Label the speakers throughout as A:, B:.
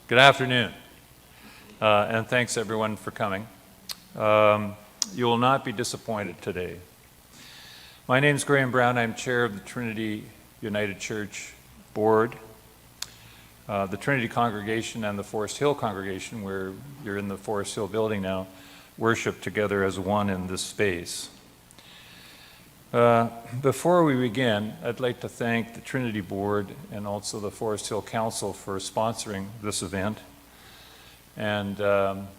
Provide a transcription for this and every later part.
A: Good afternoon, and thanks everyone for coming. You will not be disappointed today. My name is Graham Brown. I'm chair of the Trinity United Church Board. The Trinity congregation and the Forest Hill congregation, where you're in the Forest Hill building now, worship together as one in this space. Before we begin, I'd like to thank the Trinity Board and also the Forest Hill Council for sponsoring this event, and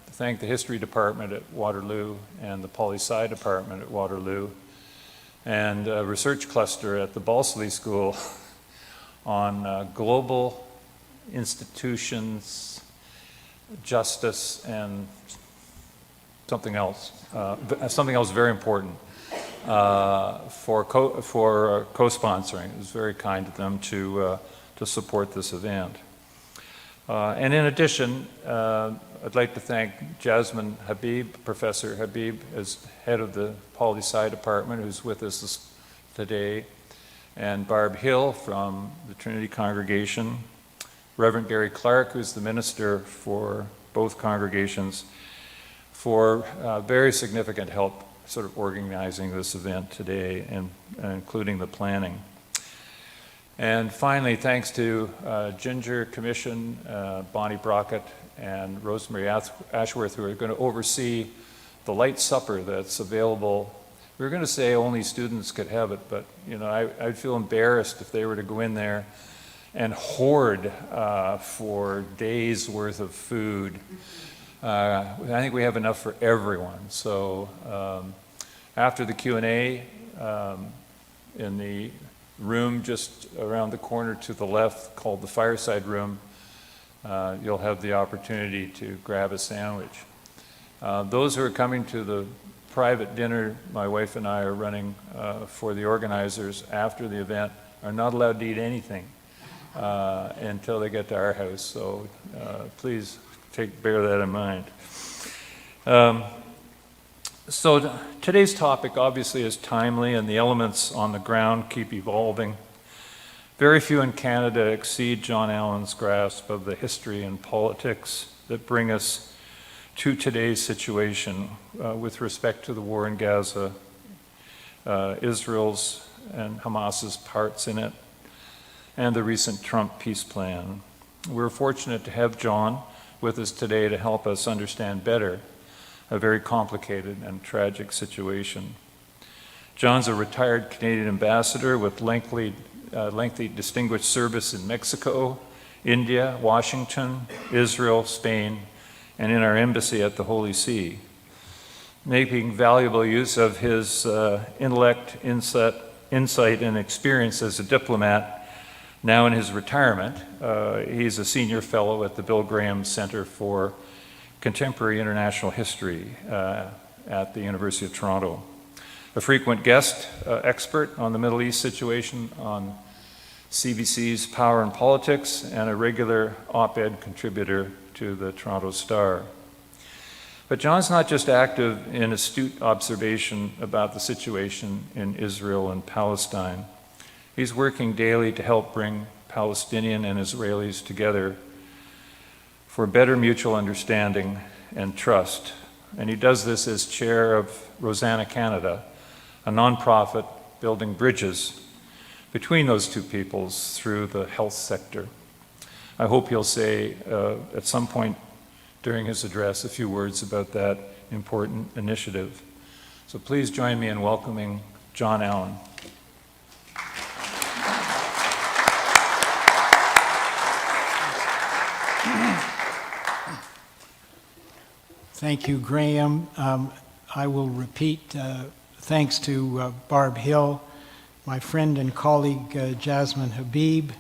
A: thank the History Department at Waterloo and the Poli-Sci Department at Waterloo and Research Cluster at the Balsley School on global institutions, justice, and something else very important. For co-sponsoring. It was very kind of them to support this event. And in addition, I'd like to thank Jasmine Habib, Professor Habib, as head of the Poli-Sci Department, who's with us today, and Barb Hill from the Trinity Congregation, Reverend Gary Clark, who's the minister for both congregations, for very significant help sort of organizing this event today and including the planning. And finally, thanks to Ginger Commission, Bonnie Brockett, and Rosemary Ashworth, who are going to oversee the light supper that's available. We were going to say only students could have it, but you know, I'd feel embarrassed if they were to go in there and hoard for days worth of food. I think we have enough for everyone. So after the Q&A, in the room just around the corner to the left called the Fireside Room, you'll have the opportunity to grab a sandwich. Those who are coming to the private dinner my wife and I are running for the organizers after the event are not allowed to eat anything until they get to our house. So please bear that in mind. So today's topic obviously is timely, and the elements on the ground keep evolving. Very few in Canada exceed Jon Allen's grasp of the history and politics that bring us to today's situation with respect to the war in Gaza, Israel's and Hamas's parts in it, and the recent Trump peace plan. We're fortunate to have Jon with us today to help us understand better a very complicated and tragic situation. Jon's a retired Canadian ambassador with lengthy distinguished service in Mexico, India, Washington, Israel, Spain, and in our embassy at the Holy See. Making valuable use of his intellect, insight, and experience as a diplomat, now in his retirement, he's a senior fellow at the Bill Graham Center for Contemporary International History at the University of Toronto. A frequent guest expert on the Middle East situation on CBC's Power and Politics, and a regular op-ed contributor to the Toronto Star. But Jon's not just active in astute observation about the situation in Israel and Palestine. He's working daily to help bring Palestinian and Israelis together for better mutual understanding and trust. And he does this as chair of Rosanna Canada, a nonprofit building bridges between those two peoples through the health sector. I hope he'll say at some point during his address a few words about that important initiative. So please join me in welcoming Jon Allen.
B: Thank you, Graham. I will repeat thanks to Barb Hill, my friend and colleague Jasmine Habib,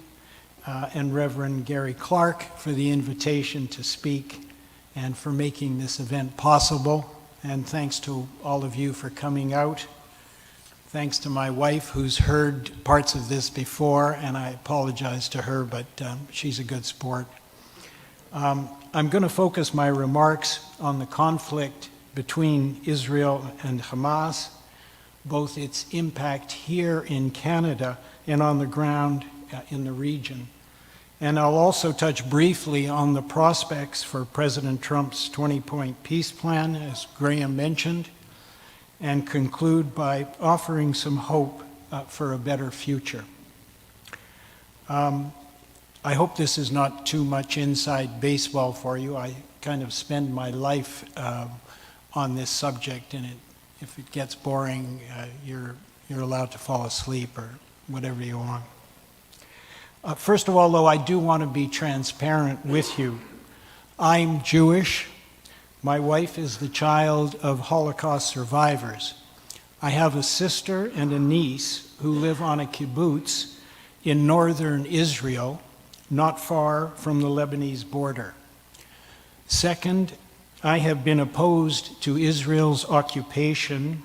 B: and Reverend Gary Clark for the invitation to speak and for making this event possible. And thanks to all of you for coming out. Thanks to my wife, who's heard parts of this before, and I apologize to her, but she's a good sport. I'm going to focus my remarks on the conflict between Israel and Hamas, both its impact here in Canada and on the ground in the region. And I'll also touch briefly on the prospects for President Trump's 20-point peace plan, as Graham mentioned, and conclude by offering some hope for a better future. I hope this is not too much inside baseball for you. I kind of spend my life on this subject, and if it gets boring, you're allowed to fall asleep or whatever you want. First of all, though, I do want to be transparent with you. I'm Jewish. My wife is the child of Holocaust survivors. I have a sister and a niece who live on a kibbutz in northern Israel, not far from the Lebanese border. Second, I have been opposed to Israel's occupation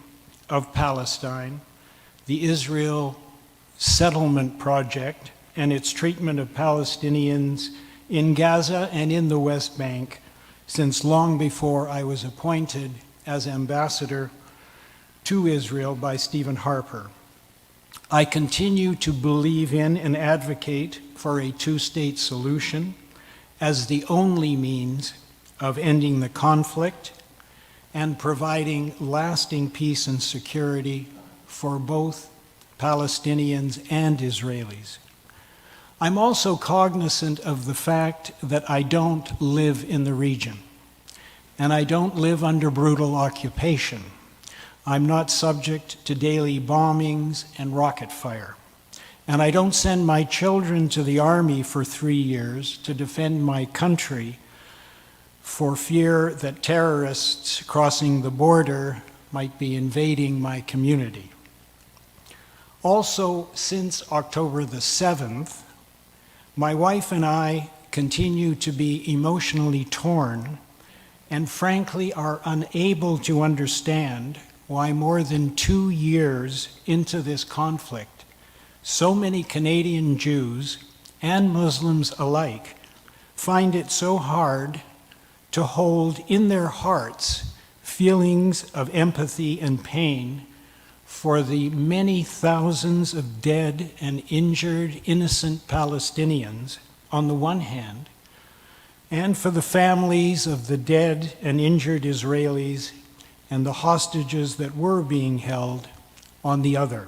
B: of Palestine, the Israel settlement project, and its treatment of Palestinians in Gaza and in the West Bank since long before I was appointed as ambassador to Israel by Stephen Harper. I continue to believe in and advocate for a two-state solution as the only means of ending the conflict and providing lasting peace and security for both Palestinians and Israelis. I'm also cognizant of the fact that I don't live in the region, and I don't live under brutal occupation. I'm not subject to daily bombings and rocket fire, and I don't send my children to the army for 3 years to defend my country for fear that terrorists crossing the border might be invading my community. Also, since October the 7th, my wife and I continue to be emotionally torn and frankly are unable to understand why more than 2 years into this conflict, so many Canadian Jews and Muslims alike find it so hard to hold in their hearts feelings of empathy and pain for the many thousands of dead and injured innocent Palestinians on the one hand, and for the families of the dead and injured Israelis and the hostages that were being held on the other.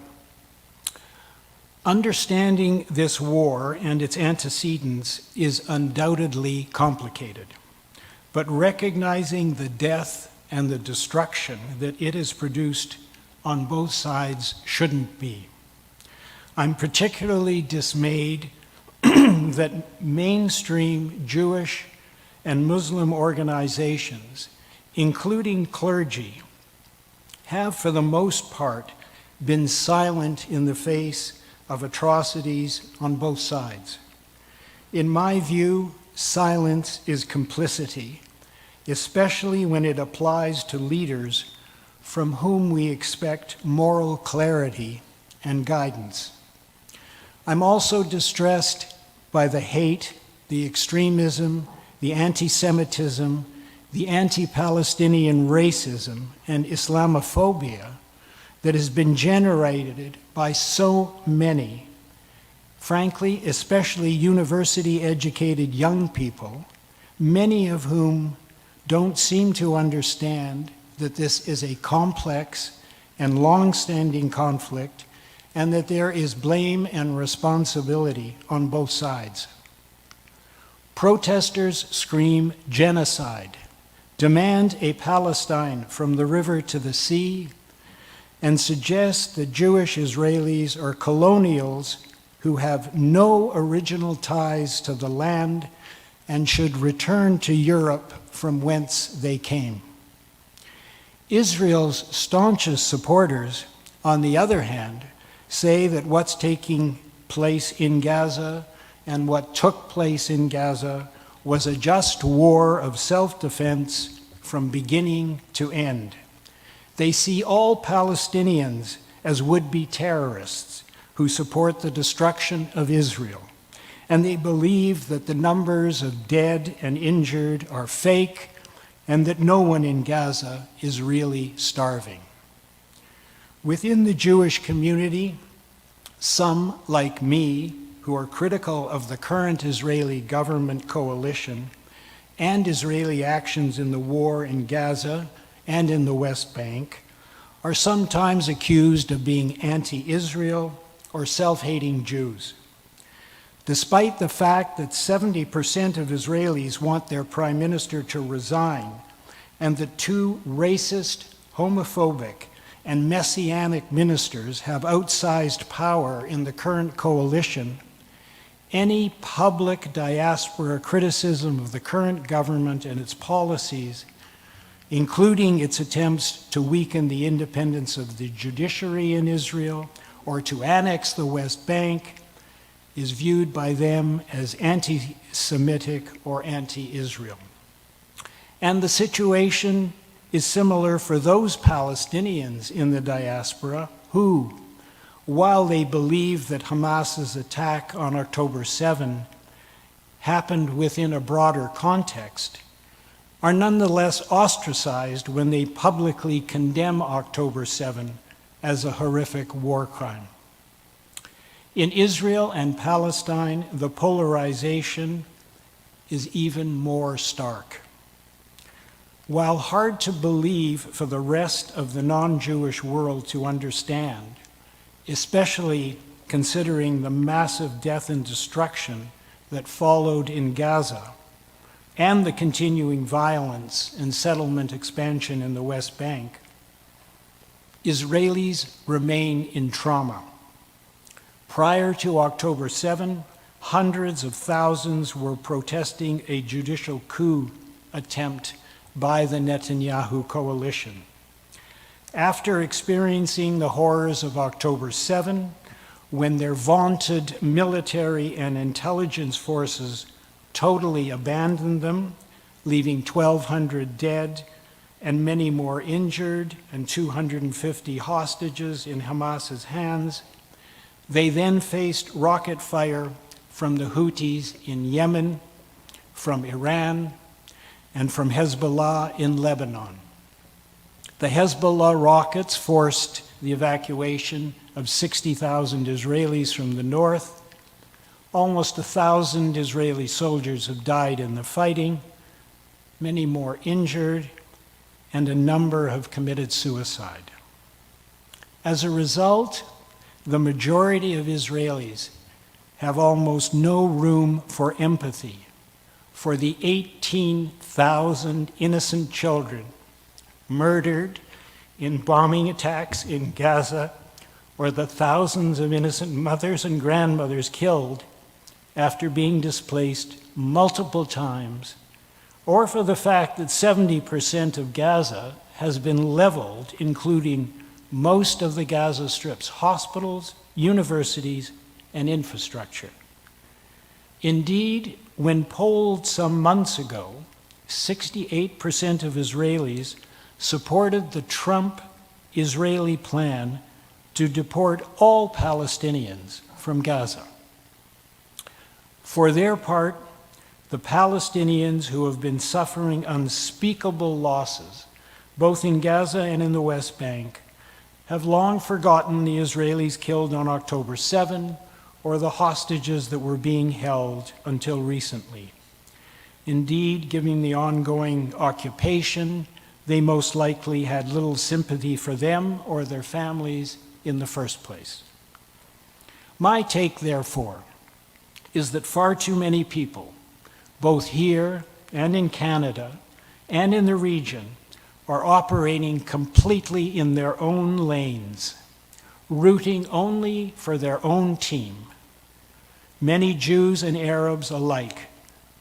B: Understanding this war and its antecedents is undoubtedly complicated, but recognizing the death and the destruction that it has produced on both sides shouldn't be. I'm particularly dismayed that mainstream Jewish and Muslim organizations, including clergy, have for the most part been silent in the face of atrocities on both sides. In my view, silence is complicity, especially when it applies to leaders from whom we expect moral clarity and guidance. I'm also distressed by the hate, the extremism, the anti-Semitism, the anti-Palestinian racism, and Islamophobia that has been generated by so many, frankly, especially university-educated young people, many of whom don't seem to understand that this is a complex and long-standing conflict and that there is blame and responsibility on both sides. Protesters scream genocide, demand a Palestine from the river to the sea, and suggest that Jewish Israelis are colonials who have no original ties to the land and should return to Europe from whence they came. Israel's staunchest supporters, on the other hand, say that what's taking place in Gaza and what took place in Gaza was a just war of self-defense from beginning to end. They see all Palestinians as would-be terrorists who support the destruction of Israel, and they believe that the numbers of dead and injured are fake and that no one in Gaza is really starving. Within the Jewish community, some, like me, who are critical of the current Israeli government coalition and Israeli actions in the war in Gaza and in the West Bank are sometimes accused of being anti-Israel or self-hating Jews. Despite the fact that 70% of Israelis want their prime minister to resign, and that two racist, homophobic, and messianic ministers have outsized power in the current coalition, any public diaspora criticism of the current government and its policies, including its attempts to weaken the independence of the judiciary in Israel or to annex the West Bank, is viewed by them as anti-Semitic or anti-Israel. And the situation is similar for those Palestinians in the diaspora who, while they believe that Hamas's attack on October 7 happened within a broader context, are nonetheless ostracized when they publicly condemn October 7 as a horrific war crime. In Israel and Palestine, the polarization is even more stark. While hard to believe for the rest of the non-Jewish world to understand, especially considering the massive death and destruction that followed in Gaza and the continuing violence and settlement expansion in the West Bank, Israelis remain in trauma. Prior to October 7, hundreds of thousands were protesting a judicial coup attempt by the Netanyahu coalition. After experiencing the horrors of October 7, when their vaunted military and intelligence forces totally abandoned them, leaving 1,200 dead and many more injured and 250 hostages in Hamas's hands, they then faced rocket fire from the Houthis in Yemen, from Iran, and from Hezbollah in Lebanon. The Hezbollah rockets forced the evacuation of 60,000 Israelis from the north. Almost 1,000 Israeli soldiers have died in the fighting, many more injured, and a number have committed suicide. As a result, the majority of Israelis have almost no room for empathy for the 18,000 innocent children murdered in bombing attacks in Gaza, or the thousands of innocent mothers and grandmothers killed after being displaced multiple times, or for the fact that 70% of Gaza has been leveled, including most of the Gaza Strip's hospitals, universities, and infrastructure. Indeed, when polled some months ago, 68% of Israelis supported the Trump-Israeli plan to deport all Palestinians from Gaza. For their part, the Palestinians who have been suffering unspeakable losses, both in Gaza and in the West Bank, have long forgotten the Israelis killed on October 7 or the hostages that were being held until recently. Indeed, given the ongoing occupation, they most likely had little sympathy for them or their families in the first place. My take, therefore, is that far too many people, both here and in Canada and in the region, are operating completely in their own lanes, rooting only for their own team. Many Jews and Arabs alike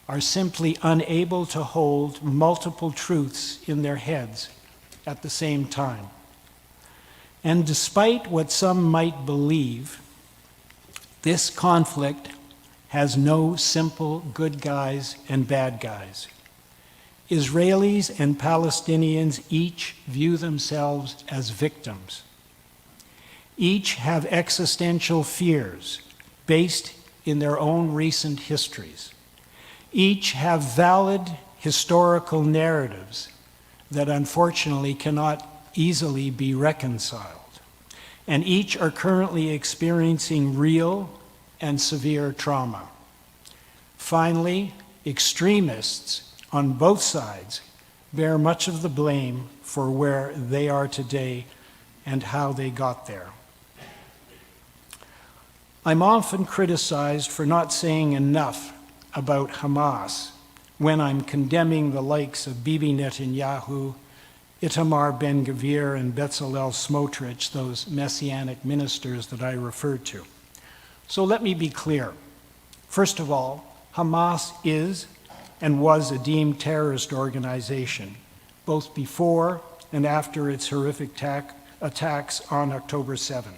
B: are simply unable to hold multiple truths in their heads at the same time. And despite what some might believe, this conflict has no simple good guys and bad guys. Israelis and Palestinians each view themselves as victims. Each have existential fears based in their own recent histories. Each have valid historical narratives that unfortunately cannot easily be reconciled. And each are currently experiencing real and severe trauma. Finally, extremists on both sides bear much of the blame for where they are today and how they got there. I'm often criticized for not saying enough about Hamas when I'm condemning the likes of Bibi Netanyahu, Itamar Ben-Gvir, and Bezalel Smotrich, those messianic ministers that I referred to. So let me be clear. First of all, Hamas is and was a deemed terrorist organization, both before and after its horrific attacks on October 7.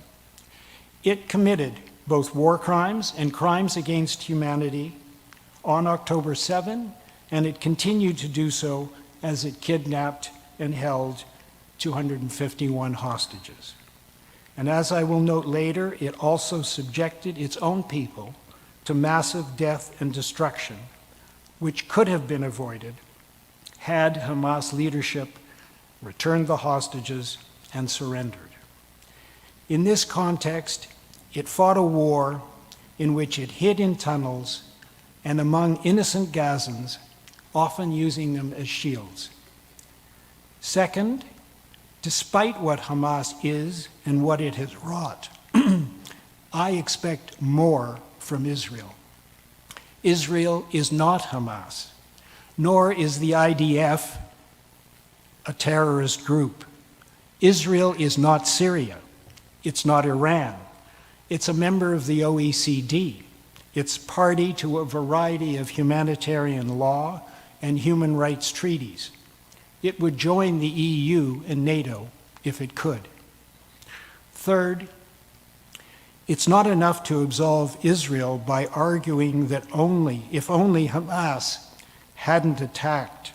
B: It committed both war crimes and crimes against humanity on October 7, and it continued to do so as it kidnapped and held 251 hostages. And as I will note later, it also subjected its own people to massive death and destruction, which could have been avoided had Hamas leadership returned the hostages and surrendered. In this context, it fought a war in which it hid in tunnels and among innocent Gazans, often using them as shields. Second, despite what Hamas is and what it has wrought, I expect more from Israel. Israel is not Hamas, nor is the IDF a terrorist group. Israel is not Syria. It's not Iran. It's a member of the OECD. It's party to a variety of humanitarian law and human rights treaties. It would join the EU and NATO if it could. Third, it's not enough to absolve Israel by arguing that if only Hamas hadn't attacked,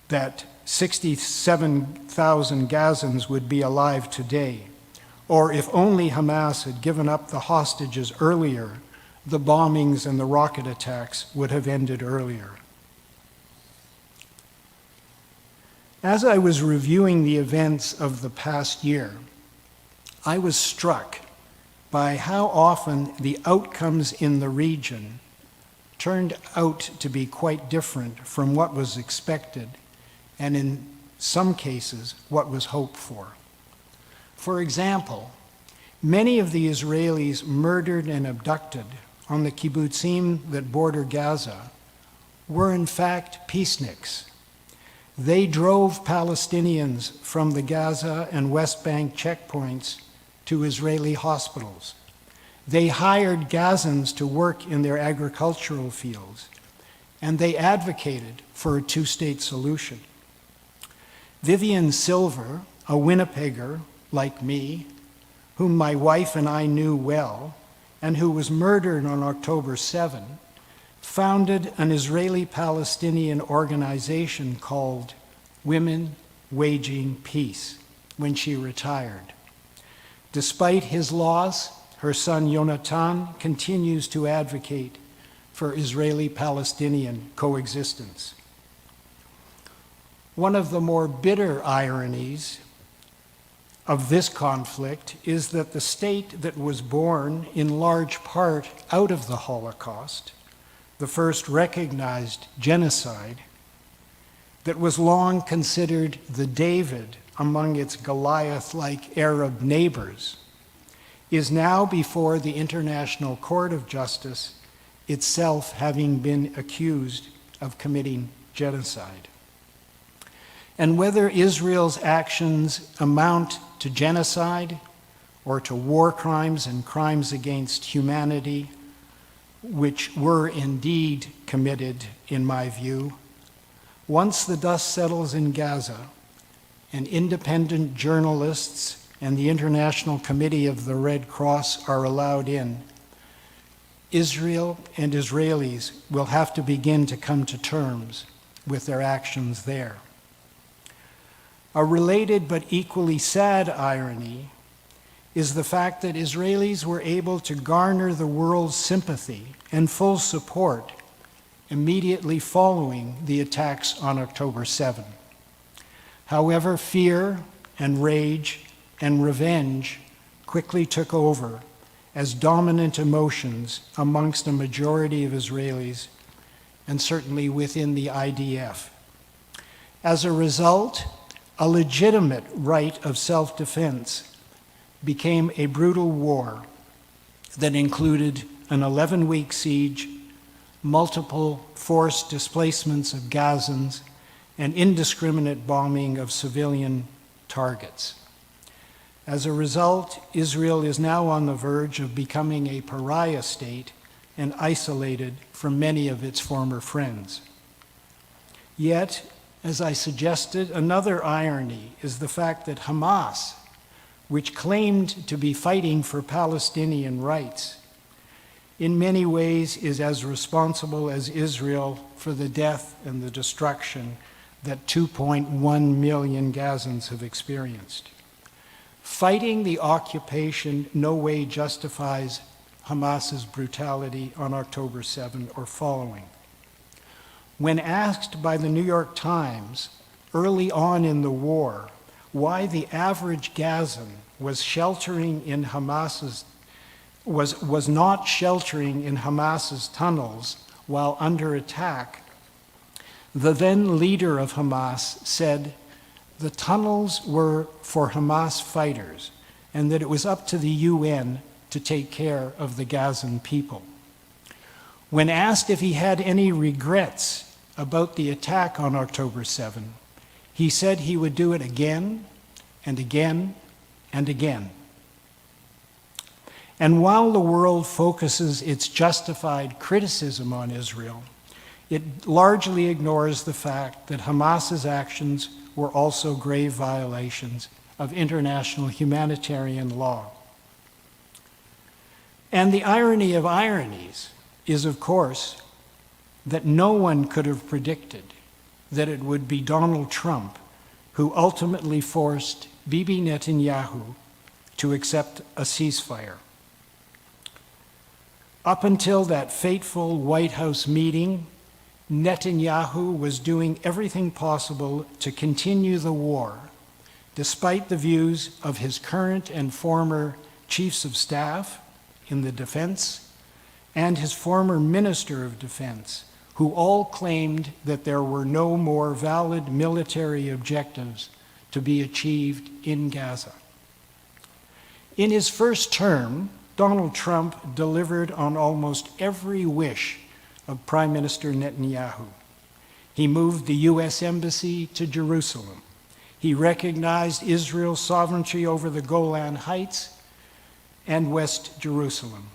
B: that 67,000 Gazans would be alive today. Or if only Hamas had given up the hostages earlier, the bombings and the rocket attacks would have ended earlier. As I was reviewing the events of the past year, I was struck by how often the outcomes in the region turned out to be quite different from what was expected, and in some cases, what was hoped for. For example, many of the Israelis murdered and abducted on the kibbutzim that border Gaza were in fact peaceniks. They drove Palestinians from the Gaza and West Bank checkpoints to Israeli hospitals. They hired Gazans to work in their agricultural fields, and they advocated for a two-state solution. Vivian Silver, a Winnipegger like me, whom my wife and I knew well, and who was murdered on October 7, founded an Israeli-Palestinian organization called Women Waging Peace when she retired. Despite his loss, her son Yonatan continues to advocate for Israeli-Palestinian coexistence. One of the more bitter ironies of this conflict is that the state that was born in large part out of the Holocaust, the first recognized genocide, that was long considered the David among its Goliath-like Arab neighbors, is now before the International Court of Justice, itself having been accused of committing genocide. And whether Israel's actions amount to genocide or to war crimes and crimes against humanity, which were indeed committed, in my view, once the dust settles in Gaza and independent journalists and the International Committee of the Red Cross are allowed in, Israel and Israelis will have to begin to come to terms with their actions there. A related but equally sad irony is the fact that Israelis were able to garner the world's sympathy and full support immediately following the attacks on October 7. However, fear and rage and revenge quickly took over as dominant emotions amongst a majority of Israelis, and certainly within the IDF. As a result, a legitimate right of self-defense became a brutal war that included an 11-week siege, multiple forced displacements of Gazans, and indiscriminate bombing of civilian targets. As a result, Israel is now on the verge of becoming a pariah state and isolated from many of its former friends. Yet, as I suggested, another irony is the fact that Hamas, which claimed to be fighting for Palestinian rights, in many ways is as responsible as Israel for the death and the destruction that 2.1 million Gazans have experienced. Fighting the occupation no way justifies Hamas's brutality on October 7 or following. When asked by the New York Times early on in the war why the average Gazan was not sheltering in Hamas's tunnels while under attack, the then leader of Hamas said the tunnels were for Hamas fighters and that it was up to the UN to take care of the Gazan people. When asked if he had any regrets about the attack on October 7, he said he would do it again and again and again. And while the world focuses its justified criticism on Israel, it largely ignores the fact that Hamas's actions were also grave violations of international humanitarian law. And the irony of ironies is, of course, that no one could have predicted that it would be Donald Trump who ultimately forced Bibi Netanyahu to accept a ceasefire. Up until that fateful White House meeting, Netanyahu was doing everything possible to continue the war, despite the views of his current and former chiefs of staff in the defense and his former Minister of Defense, who all claimed that there were no more valid military objectives to be achieved in Gaza. In his first term, Donald Trump delivered on almost every wish of Prime Minister Netanyahu. He moved the U.S. Embassy to Jerusalem. He recognized Israel's sovereignty over the Golan Heights and West Jerusalem.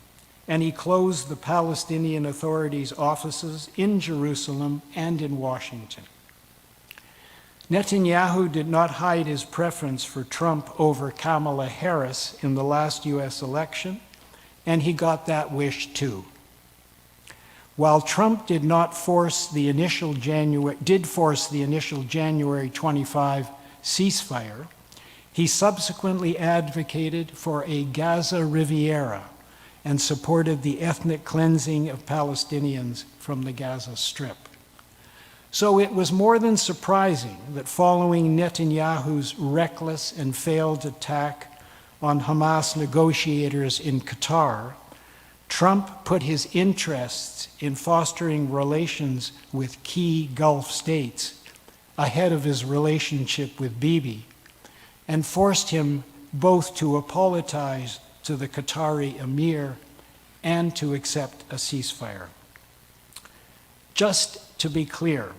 B: And he closed the Palestinian Authority's offices in Jerusalem and in Washington. Netanyahu did not hide his preference for Trump over Kamala Harris in the last U.S. election, and he got that wish too. While Trump did force the initial January 25 ceasefire, he subsequently advocated for a Gaza Riviera and supported the ethnic cleansing of Palestinians from the Gaza Strip. So it was more than surprising that following Netanyahu's reckless and failed attack on Hamas negotiators in Qatar, Trump put his interests in fostering relations with key Gulf states ahead of his relationship with Bibi, and forced him both to apologize to the Qatari emir and to accept a ceasefire. Just to be clear,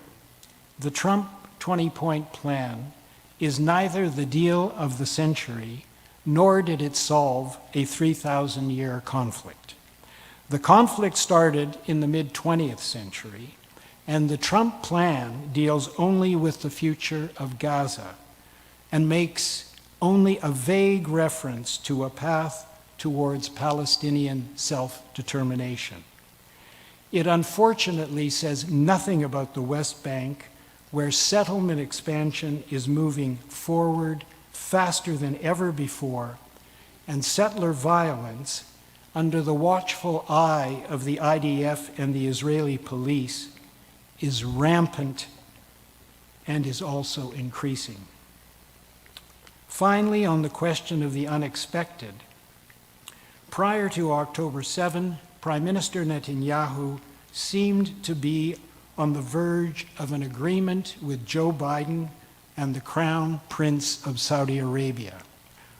B: the Trump 20-point plan is neither the deal of the century, nor did it solve a 3,000-year conflict. The conflict started in the mid-20th century, and the Trump plan deals only with the future of Gaza and makes only a vague reference to a path towards Palestinian self-determination. It unfortunately says nothing about the West Bank, where settlement expansion is moving forward faster than ever before, and settler violence, under the watchful eye of the IDF and the Israeli police, is rampant and is also increasing. Finally, on the question of the unexpected, Prior to October 7, Prime Minister Netanyahu seemed to be on the verge of an agreement with Joe Biden and the Crown Prince of Saudi Arabia,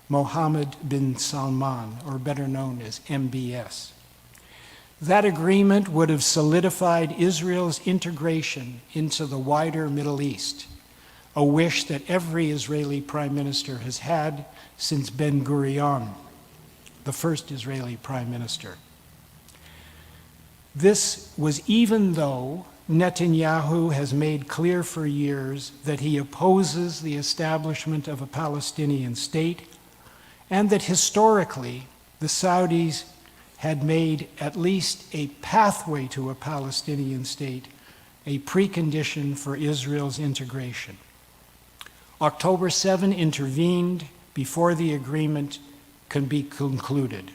B: Mohammed bin Salman, or better known as MBS. That agreement would have solidified Israel's integration into the wider Middle East, a wish that every Israeli prime minister has had since Ben-Gurion, the first Israeli prime minister. This was even though Netanyahu has made clear for years that he opposes the establishment of a Palestinian state, and that historically the Saudis had made at least a pathway to a Palestinian state a precondition for Israel's integration. October 7 intervened before the agreement can be concluded.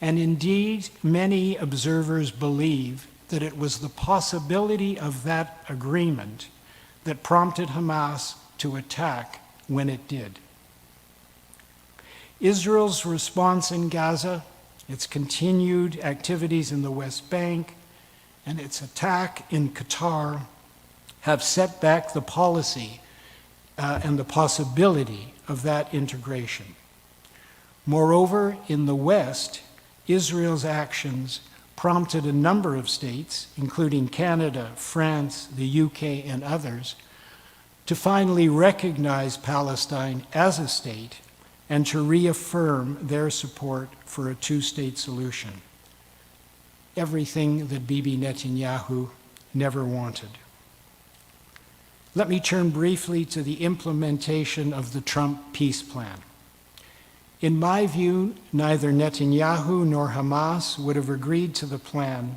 B: And indeed, many observers believe that it was the possibility of that agreement that prompted Hamas to attack when it did. Israel's response in Gaza, its continued activities in the West Bank, and its attack in Qatar have set back the policy and the possibility of that integration. Moreover, in the West, Israel's actions prompted a number of states, including Canada, France, the UK, and others, to finally recognize Palestine as a state and to reaffirm their support for a two-state solution. Everything that Bibi Netanyahu never wanted. Let me turn briefly to the implementation of the Trump peace plan. In my view, neither Netanyahu nor Hamas would have agreed to the plan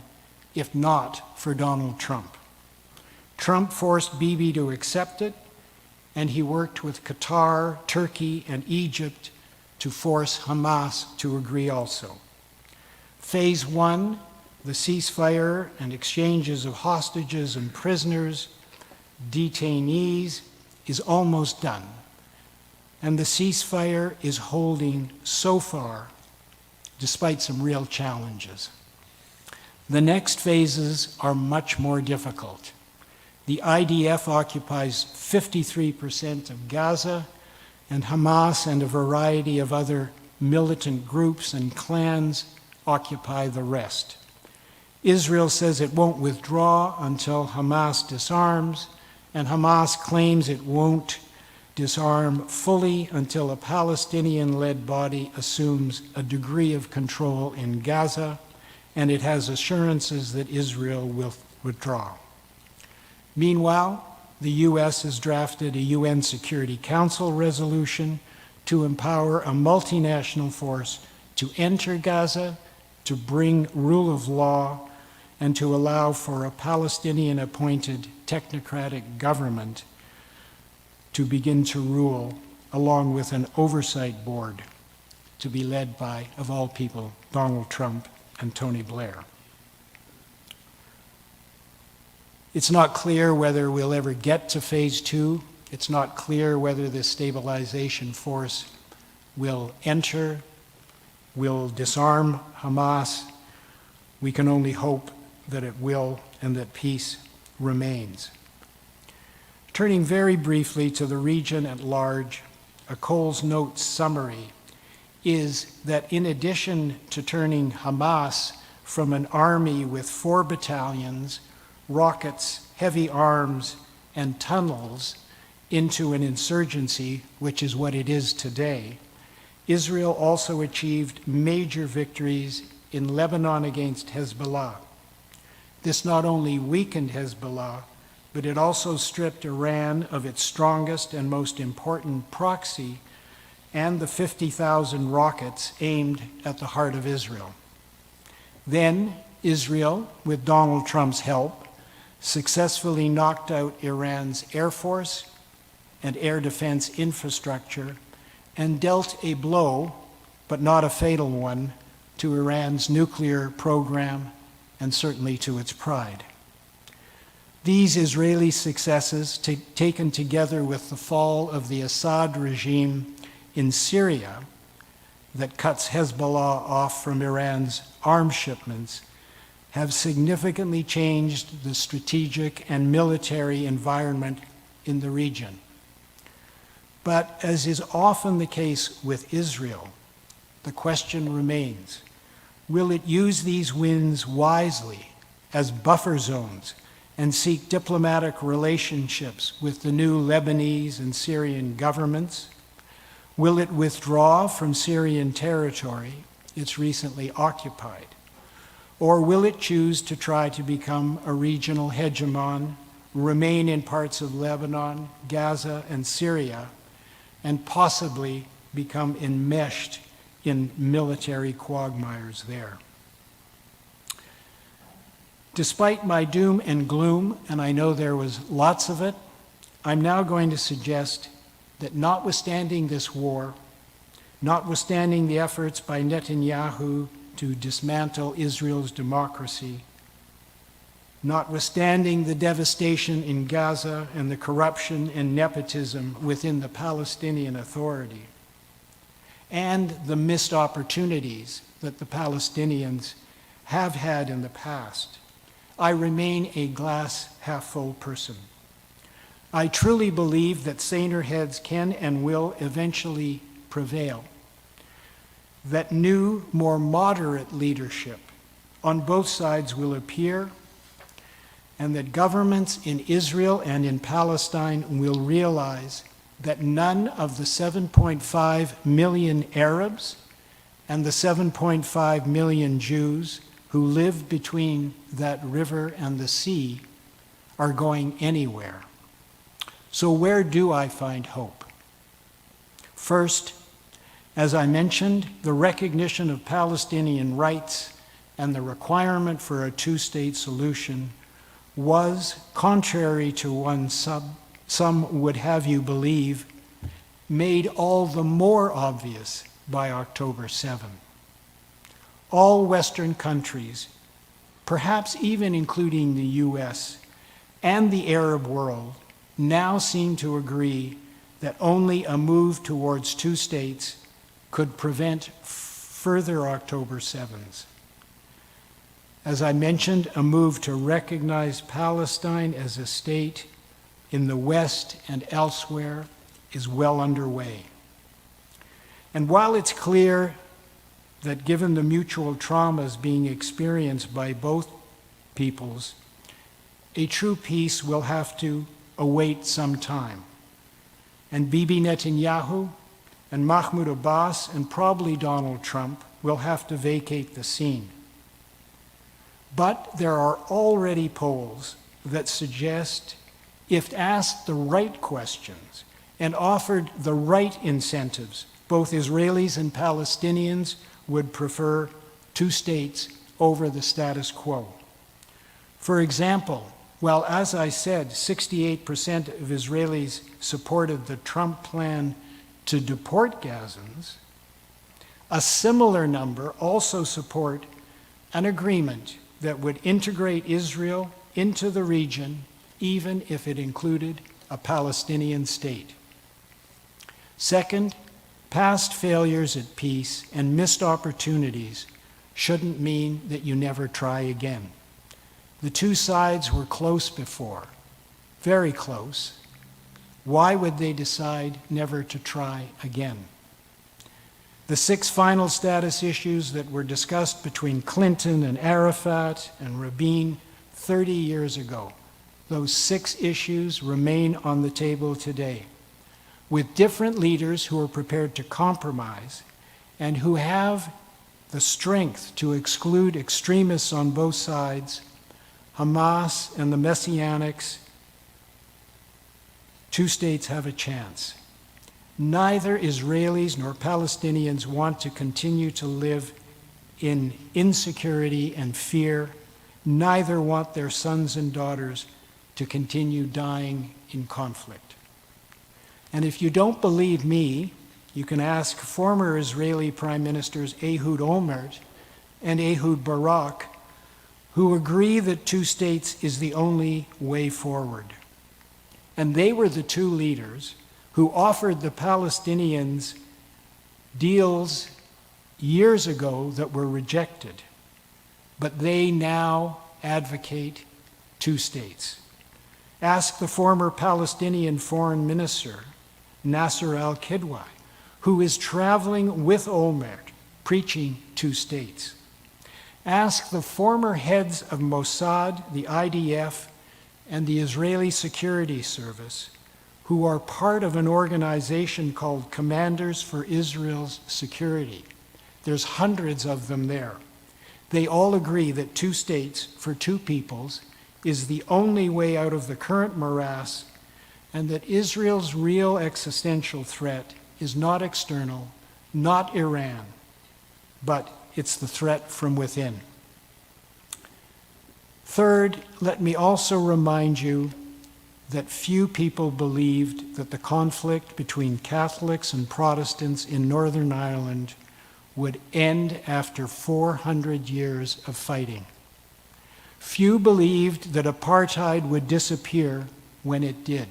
B: if not for Donald Trump. Trump forced Bibi to accept it, and he worked with Qatar, Turkey, and Egypt to force Hamas to agree also. Phase 1, the ceasefire and exchanges of hostages and prisoners, detainees, is almost done. And the ceasefire is holding so far, despite some real challenges. The next phases are much more difficult. The IDF occupies 53% of Gaza, and Hamas and a variety of other militant groups and clans occupy the rest. Israel says it won't withdraw until Hamas disarms, and Hamas claims it won't disarm fully until a Palestinian-led body assumes a degree of control in Gaza, and it has assurances that Israel will withdraw. Meanwhile, the U.S. has drafted a UN Security Council resolution to empower a multinational force to enter Gaza, to bring rule of law, and to allow for a Palestinian-appointed technocratic government to begin to rule, along with an oversight board to be led by, of all people, Donald Trump and Tony Blair. It's not clear whether we'll ever get to phase 2. It's not clear whether this stabilization force will enter, will disarm Hamas. We can only hope that it will and that peace remains. Turning very briefly to the region at large, a Coles Notes summary is that in addition to turning Hamas from an army with 4 battalions, rockets, heavy arms, and tunnels into an insurgency, which is what it is today, Israel also achieved major victories in Lebanon against Hezbollah. This not only weakened Hezbollah, but it also stripped Iran of its strongest and most important proxy and the 50,000 rockets aimed at the heart of Israel. Then Israel, with Donald Trump's help, successfully knocked out Iran's air force and air defense infrastructure and dealt a blow, but not a fatal one, to Iran's nuclear program and certainly to its pride. These Israeli successes, taken together with the fall of the Assad regime in Syria, that cuts Hezbollah off from Iran's arms shipments have significantly changed the strategic and military environment in the region. But as is often the case with Israel, the question remains, will it use these wins wisely as buffer zones and seek diplomatic relationships with the new Lebanese and Syrian governments? Will it withdraw from Syrian territory it's recently occupied? Or will it choose to try to become a regional hegemon, remain in parts of Lebanon, Gaza, and Syria, and possibly become enmeshed in military quagmires there? Despite my doom and gloom, and I know there was lots of it, I'm now going to suggest that notwithstanding this war, notwithstanding the efforts by Netanyahu to dismantle Israel's democracy, notwithstanding the devastation in Gaza and the corruption and nepotism within the Palestinian Authority, and the missed opportunities that the Palestinians have had in the past, I remain a glass half full person. I truly believe that saner heads can and will eventually prevail, that new, more moderate leadership on both sides will appear, and that governments in Israel and in Palestine will realize that none of the 7.5 million Arabs and the 7.5 million Jews who live between that river and the sea are going anywhere. So where do I find hope? First, as I mentioned, the recognition of Palestinian rights and the requirement for a two-state solution was, contrary to what some would have you believe, made all the more obvious by October 7. All Western countries, perhaps even including the US and the Arab world, now seem to agree that only a move towards two states could prevent further October 7s. As I mentioned, a move to recognize Palestine as a state in the West and elsewhere is well underway. And while it's clear that given the mutual traumas being experienced by both peoples, a true peace will have to await some time. And Bibi Netanyahu and Mahmoud Abbas and probably Donald Trump will have to vacate the scene. But there are already polls that suggest, if asked the right questions and offered the right incentives, both Israelis and Palestinians would prefer two states over the status quo. For example, while, as I said, 68% of Israelis supported the Trump plan to deport Gazans, a similar number also support an agreement that would integrate Israel into the region, even if it included a Palestinian state. Second, past failures at peace and missed opportunities shouldn't mean that you never try again. The two sides were close before, very close. Why would they decide never to try again? The 6 final status issues that were discussed between Clinton and Arafat and Rabin 30 years ago, those 6 issues remain on the table today, with different leaders who are prepared to compromise and who have the strength to exclude extremists on both sides, Hamas and the Messianics. Two states have a chance. Neither Israelis nor Palestinians want to continue to live in insecurity and fear. Neither want their sons and daughters to continue dying in conflict. And if you don't believe me, you can ask former Israeli Prime Ministers Ehud Olmert and Ehud Barak, who agree that two states is the only way forward. And they were the two leaders who offered the Palestinians deals years ago that were rejected, but they now advocate two states. Ask the former Palestinian foreign minister, Nasser al-Kidwai, who is traveling with Olmert, preaching two states. Ask the former heads of Mossad, the IDF, and the Israeli Security Service, who are part of an organization called Commanders for Israel's Security. There's hundreds of them there. They all agree that two states for two peoples is the only way out of the current morass, and that Israel's real existential threat is not external, not Iran, but it's the threat from within. Third, let me also remind you that few people believed that the conflict between Catholics and Protestants in Northern Ireland would end after 400 years of fighting. Few believed that apartheid would disappear when it did.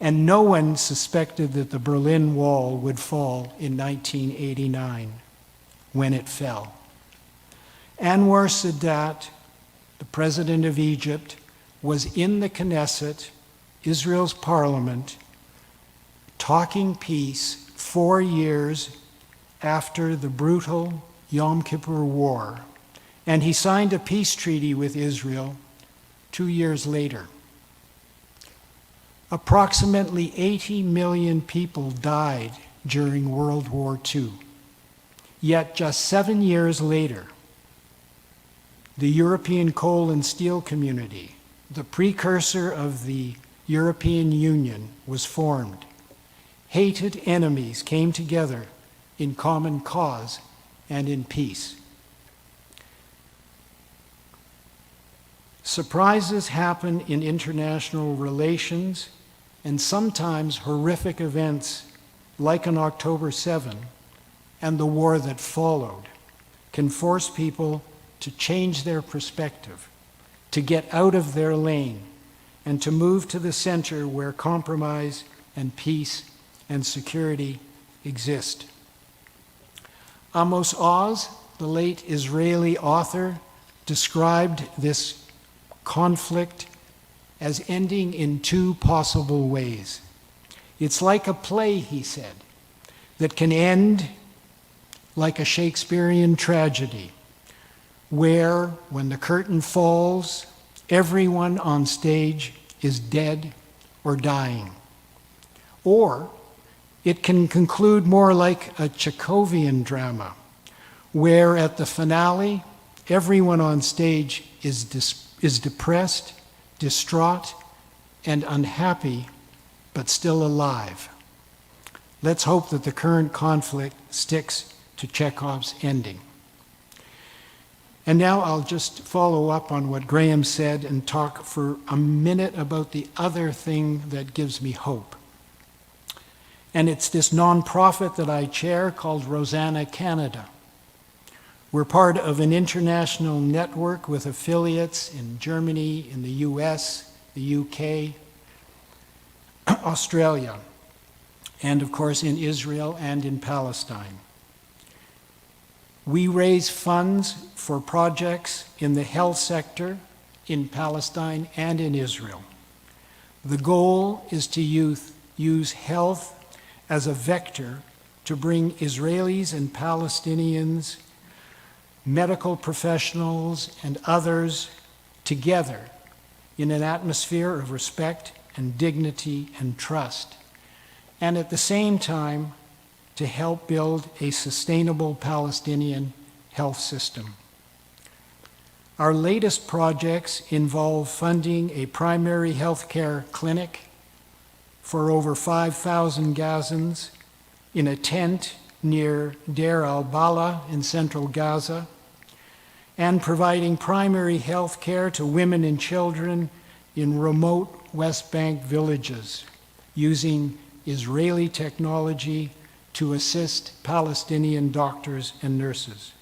B: And no one suspected that the Berlin Wall would fall in 1989 when it fell. Anwar Sadat, the president of Egypt, was in the Knesset, Israel's parliament, talking peace 4 years after the brutal Yom Kippur War, and he signed a peace treaty with Israel 2 years later. Approximately 80 million people died during World War II. Yet just 7 years later, the European coal and steel community, the precursor of the European Union, was formed. Hated enemies came together in common cause and in peace. Surprises happen in international relations, and sometimes horrific events like on October 7 and the war that followed can force people to change their perspective, to get out of their lane, and to move to the center where compromise and peace and security exist. Amos Oz, the late Israeli author, described this conflict as ending in two possible ways. It's like a play, he said, that can end like a Shakespearean tragedy, where, when the curtain falls, everyone on stage is dead or dying. Or it can conclude more like a Chekhovian drama, where at the finale, everyone on stage is depressed, distraught, and unhappy, but still alive. Let's hope that the current conflict sticks to Chekhov's ending. And now I'll just follow up on what Graham said and talk for a minute about the other thing that gives me hope. And it's this nonprofit that I chair called Rosanna Canada. We're part of an international network with affiliates in Germany, in the US, the UK, Australia, and of course in Israel and in Palestine. We raise funds for projects in the health sector in Palestine and in Israel. The goal is to use health as a vector to bring Israelis and Palestinians, medical professionals, and others together in an atmosphere of respect and dignity and trust, and at the same time to help build a sustainable Palestinian health system. Our latest projects involve funding a primary health care clinic for over 5,000 Gazans in a tent near Deir al-Bala in central Gaza, and providing primary health care to women and children in remote West Bank villages using Israeli technology to assist Palestinian doctors and nurses.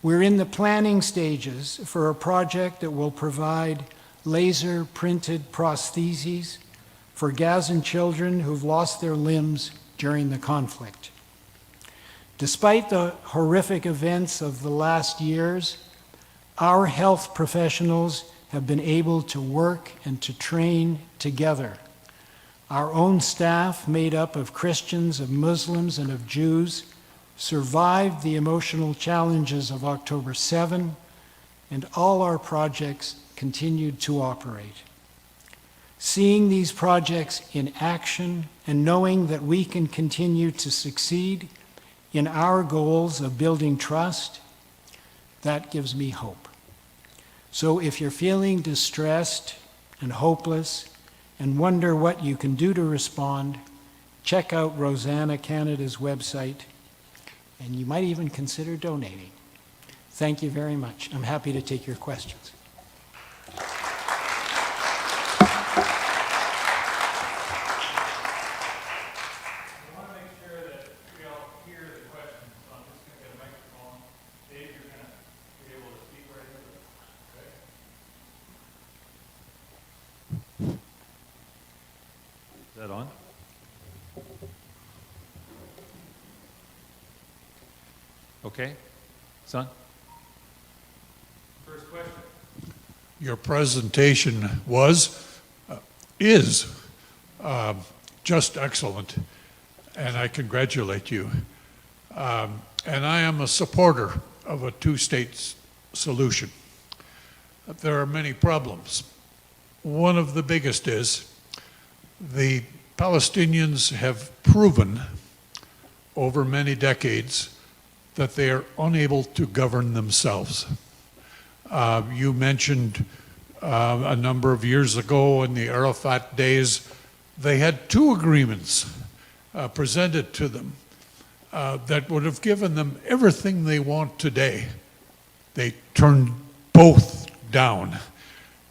B: We're in the planning stages for a project that will provide laser-printed prostheses for Gazan children who've lost their limbs during the conflict. Despite the horrific events of the last years, our health professionals have been able to work and to train together. Our own staff, made up of Christians, of Muslims, and of Jews, survived the emotional challenges of October 7, and all our projects continued to operate. Seeing these projects in action and knowing that we can continue to succeed in our goals of building trust, that gives me hope. So if you're feeling distressed and hopeless and wonder what you can do to respond, check out Rosanna Canada's website, and you might even consider donating. Thank you very much. I'm happy to take your questions.
A: Is that on? Okay, son? First question.
C: Your presentation is just excellent, and I congratulate you. And I am a supporter of a two-state solution. There are many problems. One of the biggest is the Palestinians have proven over many decades that they are unable to govern themselves. You mentioned a number of years ago in the Arafat days, they had two agreements presented to them that would have given them everything they want today. They turned both down.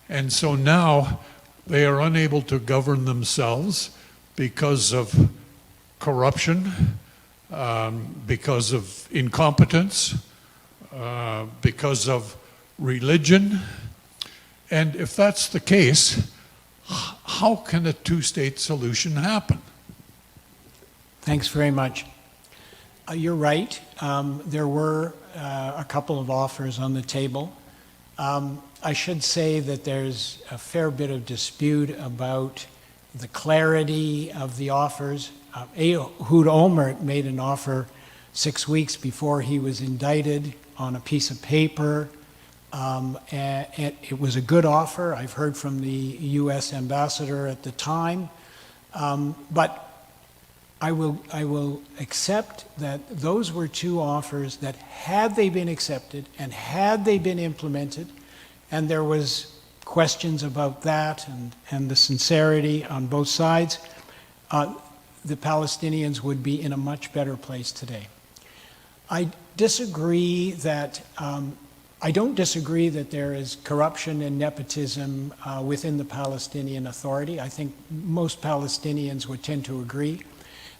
C: And so now they are unable to govern themselves because of corruption, because of incompetence, because of religion. And if that's the case, how can a two-state solution happen?
B: Thanks very much. You're right. There were a couple of offers on the table. I should say that there's a fair bit of dispute about the clarity of the offers. Ehud Olmert made an offer 6 weeks before he was indicted on a piece of paper. And it was a good offer. I've heard from the U.S. ambassador at the time. But I will accept that those were two offers that, had they been accepted and had they been implemented, and there was questions about that and the sincerity on both sides, the Palestinians would be in a much better place today. I don't disagree that there is corruption and nepotism within the Palestinian Authority. I think most Palestinians would tend to agree.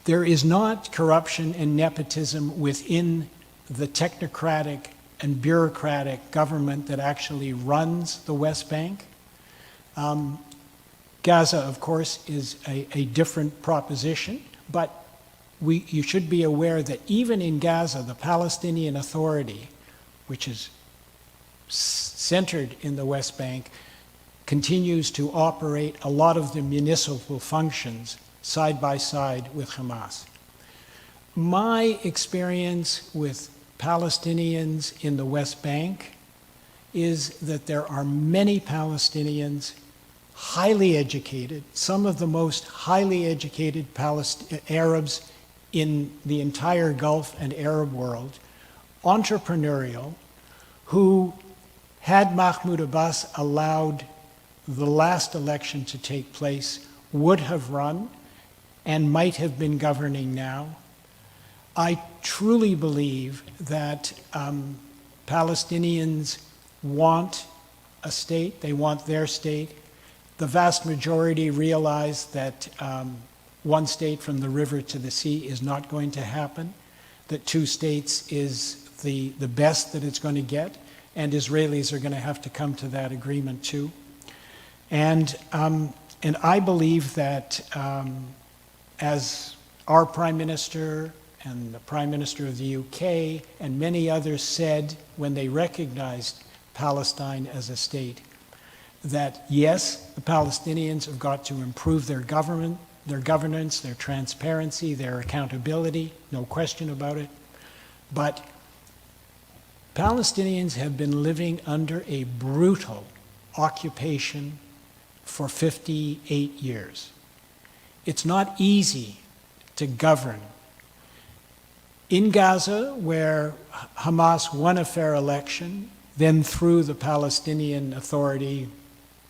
B: There is not corruption and nepotism within the technocratic and bureaucratic government that actually runs the West Bank. Gaza, of course, is a different proposition, but you should be aware that even in Gaza, the Palestinian Authority, which is centered in the West Bank, continues to operate a lot of the municipal functions side by side with Hamas. My experience with Palestinians in the West Bank is that there are many Palestinians, highly educated, some of the most highly educated Arabs in the entire Gulf and Arab world, entrepreneurial, who, had Mahmoud Abbas allowed the last election to take place, would have run and might have been governing now. I truly believe that Palestinians want a state, they want their state. The vast majority realize that one state from the river to the sea is not going to happen, that two states is the best that it's going to get, and Israelis are going to have to come to that agreement too. And I believe that as our Prime Minister and the Prime Minister of the UK and many others said when they recognized Palestine as a state that yes, the Palestinians have got to improve their government, their governance, their transparency, their accountability, no question about it. But Palestinians have been living under a brutal occupation for 58 years. It's not easy to govern. In Gaza, where Hamas won a fair election, then through the Palestinian Authority,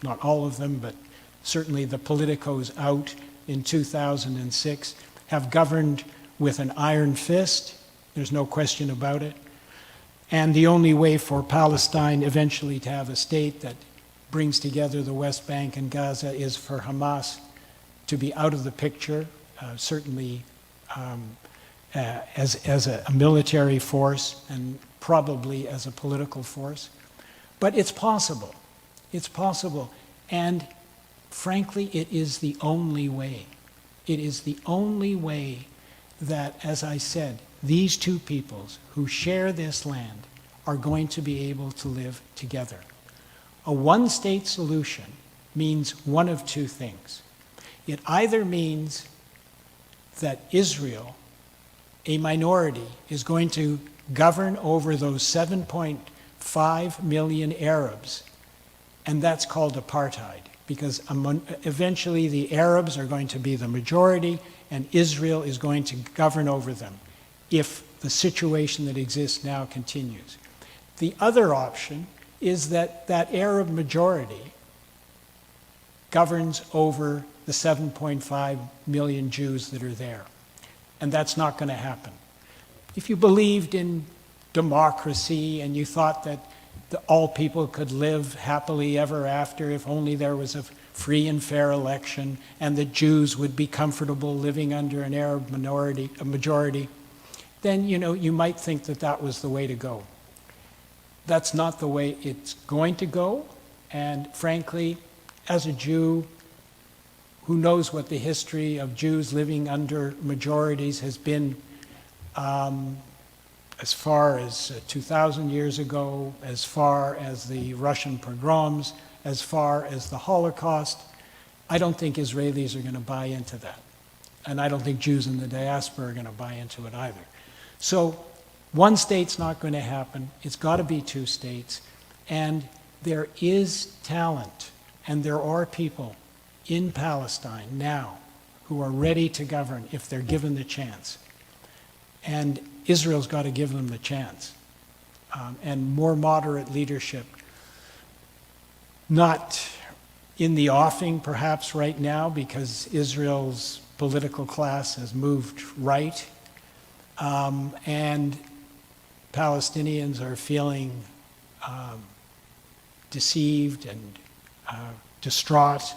B: not all of them, but certainly the politicos out in 2006, have governed with an iron fist. There's no question about it. And the only way for Palestine eventually to have a state that brings together the West Bank and Gaza is for Hamas to be out of the picture, certainly as a military force and probably as a political force. But it's possible. It's possible. And frankly, it is the only way. It is the only way that, as I said, these two peoples who share this land are going to be able to live together. A one-state solution means one of two things. It either means that Israel, a minority, is going to govern over those 7.5 million Arabs, and that's called apartheid, because eventually the Arabs are going to be the majority and Israel is going to govern over them if the situation that exists now continues. The other option is that that Arab majority governs over the 7.5 million Jews that are there. And that's not going to happen. If you believed in democracy and you thought that all people could live happily ever after if only there was a free and fair election and the Jews would be comfortable living under an Arab majority, then you might think that that was the way to go. That's not the way it's going to go, and frankly, as a Jew who knows what the history of Jews living under majorities has been as far as 2,000 years ago, as far as the Russian pogroms, as far as the Holocaust, I don't think Israelis are going to buy into that. And I don't think Jews in the diaspora are going to buy into it either. So one state's not going to happen. It's got to be two states. And there is talent, and there are people in Palestine now who are ready to govern if they're given the chance. And Israel's got to give them the chance. And more moderate leadership, not in the offing perhaps right now because Israel's political class has moved right, and Palestinians are feeling deceived and distraught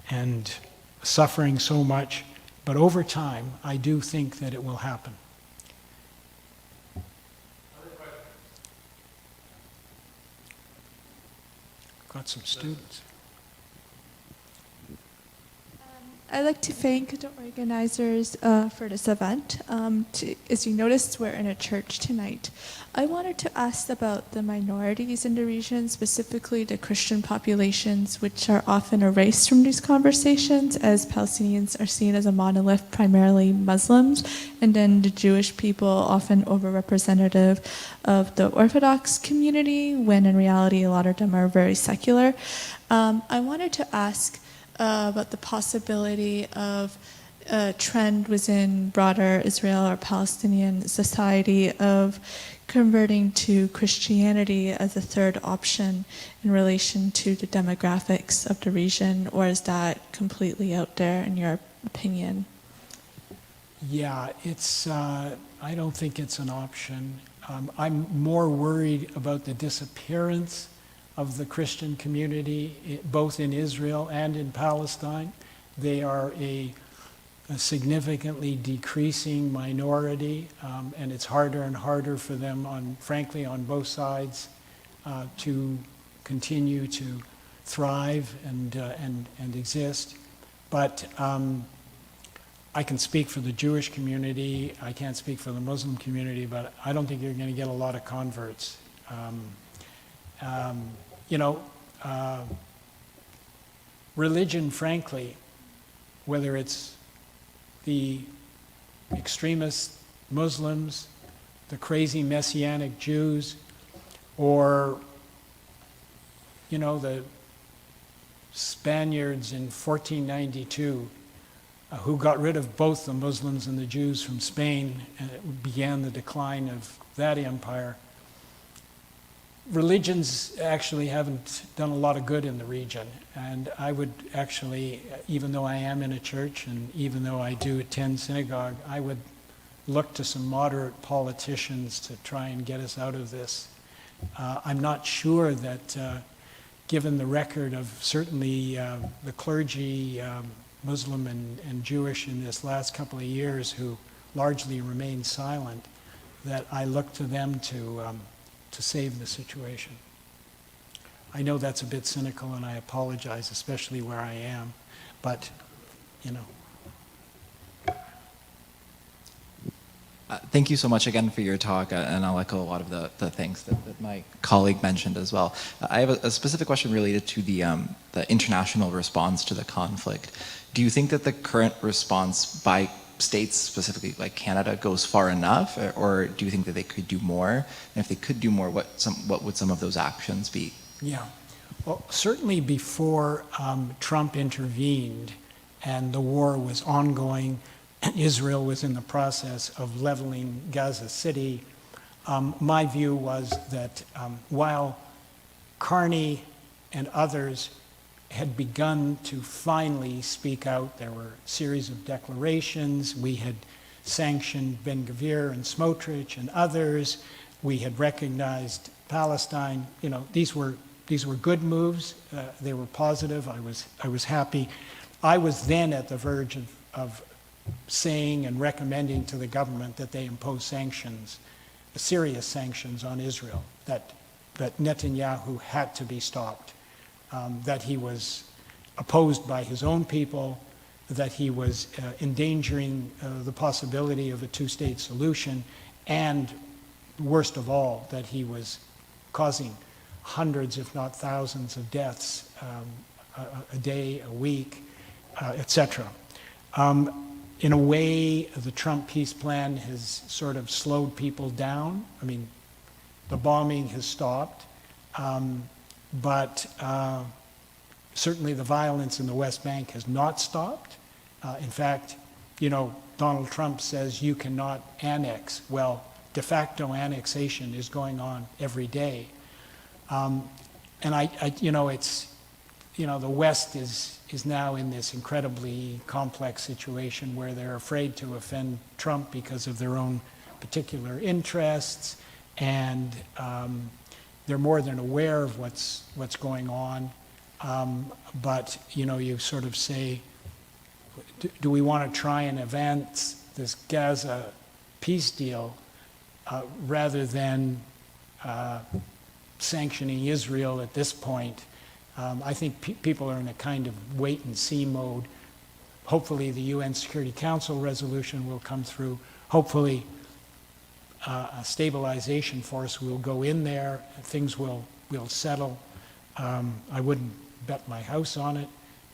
B: and suffering so much. But over time, I do think that it will happen. Got some students.
D: I'd like to thank the organizers for this event. As you noticed, we're in a church tonight. I wanted to ask about the minorities in the region, specifically the Christian populations, which are often erased from these conversations, as Palestinians are seen as a monolith, primarily Muslims, and then the Jewish people often overrepresentative of the Orthodox community, when in reality a lot of them are very secular. I wanted to ask about the possibility of a trend within broader Israel or Palestinian society of converting to Christianity as a third option in relation to the demographics of the region, or is that completely out there in your opinion?
B: Yeah, it's. I don't think it's an option. I'm more worried about the disappearance of the Christian community, both in Israel and in Palestine. They are a significantly decreasing minority, and it's harder and harder for them, frankly, on both sides, to continue to thrive and exist. But I can speak for the Jewish community, I can't speak for the Muslim community, but I don't think you're going to get a lot of converts. You know, religion, frankly, whether it's the extremist Muslims, the crazy Messianic Jews, or, you know, the Spaniards in 1492 who got rid of both the Muslims and the Jews from Spain, and it began the decline of that empire. Religions actually haven't done a lot of good in the region, and I would actually, even though I am in a church and even though I do attend synagogue, I would look to some moderate politicians to try and get us out of this. I'm not sure that, given the record of certainly the clergy, Muslim and Jewish in this last couple of years who largely remained silent, that I look to them to save the situation. I know that's a bit cynical, and I apologize, especially where I am, but, you know.
E: Thank you so much again for your talk, and I'll echo a lot of the things that my colleague mentioned as well. I have a specific question related to the international response to the conflict. Do you think that the current response by states, specifically like Canada, goes far enough, or do you think that they could do more? And if they could do more, what would some of those actions be?
B: Yeah. Well, certainly before Trump intervened and the war was ongoing, Israel was in the process of leveling Gaza City, my view was that while Carney and others had begun to finally speak out, there were a series of declarations, we had sanctioned Ben-Gvir and Smotrich and others, we had recognized Palestine, you know, these were good moves, they were positive, I was happy. I was then at the verge of saying and recommending to the government that they impose sanctions, serious sanctions on Israel, that Netanyahu had to be stopped, that he was opposed by his own people, that he was endangering the possibility of a two-state solution, and worst of all, that he was causing hundreds, if not thousands, of deaths a day, a week, etc. In a way, the Trump peace plan has sort of slowed people down. I mean, the bombing has stopped, but certainly the violence in the West Bank has not stopped. In fact, you know, Donald Trump says you cannot annex. Well, de facto annexation is going on every day. And you know, it's, you know, the West is now in this incredibly complex situation where they're afraid to offend Trump because of their own particular interests, and they're more than aware of what's going on. But, you know, you sort of say, do we want to try and advance this Gaza peace deal rather than sanctioning Israel at this point? I think people are in a kind of wait-and-see mode. Hopefully the UN Security Council resolution will come through. Hopefully a stabilization force will go in there, things will settle. I wouldn't bet my house on it,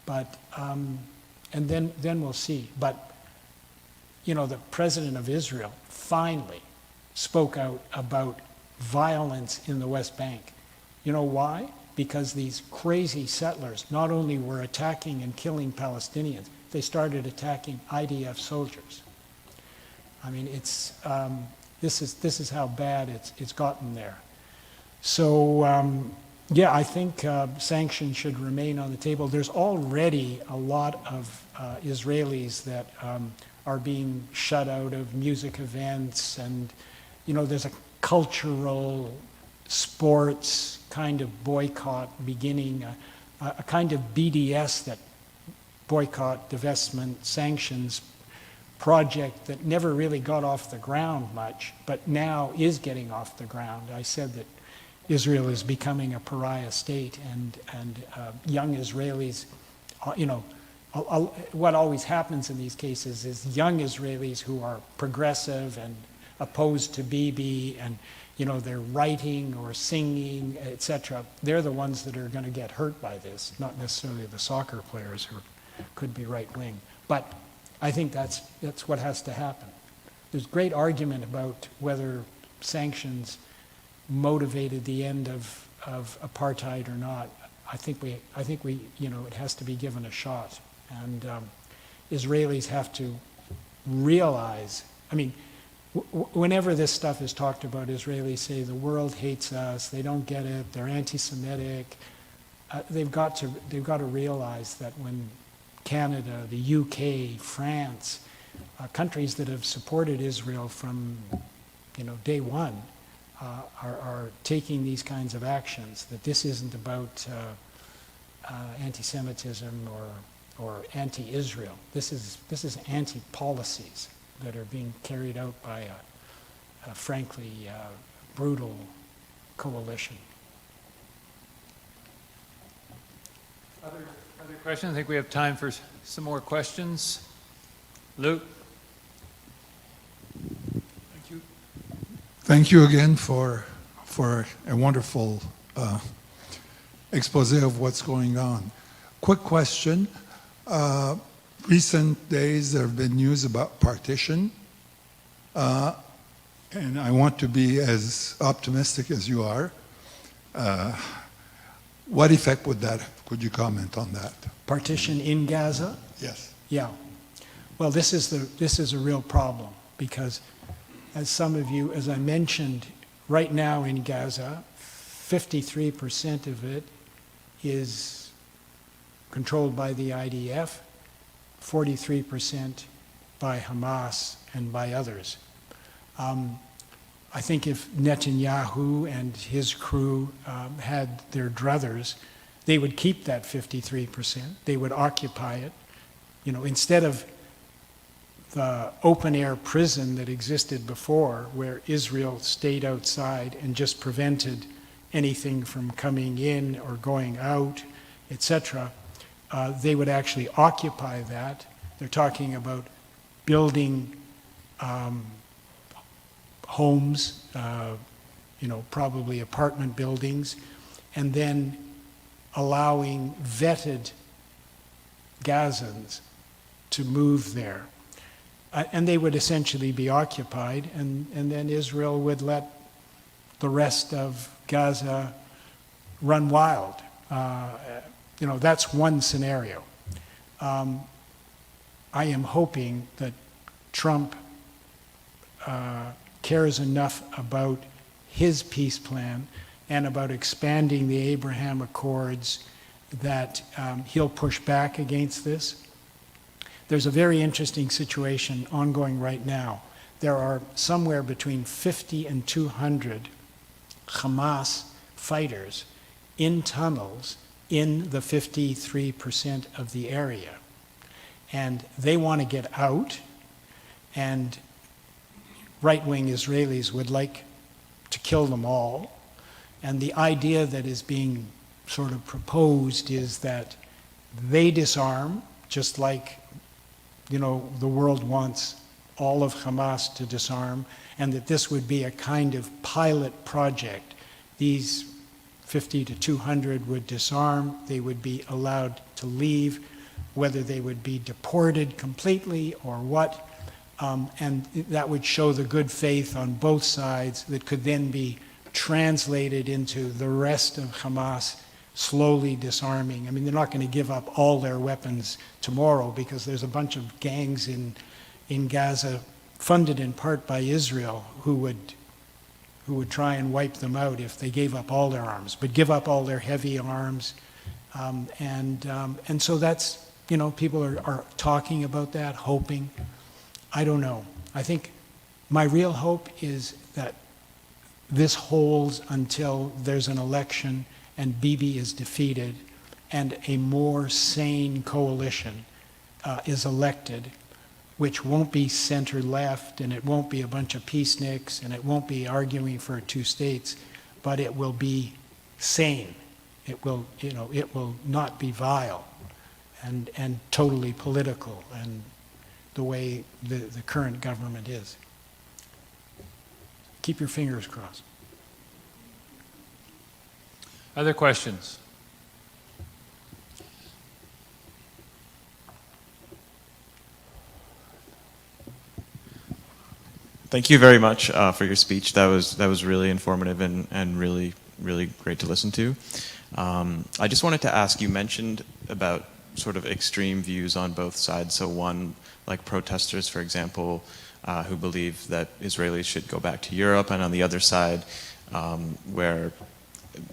B: but and then we'll see. But you know, the president of Israel finally spoke out about violence in the West Bank. You know why? Because these crazy settlers not only were attacking and killing Palestinians, they started attacking IDF soldiers. I mean, it's this is how bad it's gotten there. So yeah, I think sanctions should remain on the table. There's already a lot of Israelis that are being shut out of music events, and you know, there's a cultural, sports kind of boycott beginning, a kind of BDS, that boycott, divestment, sanctions project that never really got off the ground much, but now is getting off the ground. I said that Israel is becoming a pariah state, and young Israelis, you know, what always happens in these cases is young Israelis who are progressive and opposed to Bibi, and they're writing or singing, etc. They're the ones that are going to get hurt by this, not necessarily the soccer players who could be right wing. But I think that's what has to happen. There's great argument about whether sanctions motivated the end of apartheid or not. I think we it has to be given a shot, and Israelis have to realize. I mean, whenever this stuff is talked about, Israelis say the world hates us. They don't get it. They're anti-Semitic. They've got to realize that when Canada, the UK, France, countries that have supported Israel from day one, are taking these kinds of actions, that this isn't about anti-Semitism or anti-Israel. This is anti-policies that are being carried out by a frankly brutal coalition.
A: Other questions? I think we have time for some more questions. Luke?
C: Thank you. Thank you again for a wonderful expose of what's going on. Quick question. Recent days there have been news about partition, and I want to be as optimistic as you are. What effect would that have? Could you comment on that?
B: Partition in Gaza?
C: Yes.
B: Yeah. Well, this is a real problem because, as I mentioned, right now in Gaza, 53% of it is controlled by the IDF, 43% by Hamas and by others. I think if Netanyahu and his crew had their druthers, they would keep that 53%. They would occupy it. Instead of the open-air prison that existed before, where Israel stayed outside and just prevented anything from coming in or going out, etc., they would actually occupy that. They're talking about building homes, probably apartment buildings, and then allowing vetted Gazans to move there. And they would essentially be occupied, and then Israel would let the rest of Gaza run wild. That's one scenario. I am hoping that Trump cares enough about his peace plan and about expanding the Abraham Accords that he'll push back against this. There's a very interesting situation ongoing right now. There are somewhere between 50 and 200 Hamas fighters in tunnels in the 53% of the area. And they want to get out, and right-wing Israelis would like to kill them all. And the idea that is being sort of proposed is that they disarm, just like the world wants all of Hamas to disarm, and that this would be a kind of pilot project. These 50 to 200 would disarm, they would be allowed to leave, whether they would be deported completely or what, and that would show the good faith on both sides that could then be translated into the rest of Hamas slowly disarming. I mean, they're not going to give up all their weapons tomorrow because there's a bunch of gangs in Gaza funded in part by Israel who would try and wipe them out if they gave up all their arms, but give up all their heavy arms. And so that's, people are talking about that, hoping. I don't know. I think my real hope is that this holds until there's an election and Bibi is defeated and a more sane coalition is elected, which won't be center-left, and it won't be a bunch of peaceniks, and it won't be arguing for 2 states, but it will be sane. It will not be vile. and totally political, and the way the current government is. Keep your fingers crossed.
A: Other questions?
F: Thank you very much for your speech. That was really informative and really great to listen to. I just wanted to ask, you mentioned about sort of extreme views on both sides. So one, like protesters, for example, who believe that Israelis should go back to Europe, and on the other side, where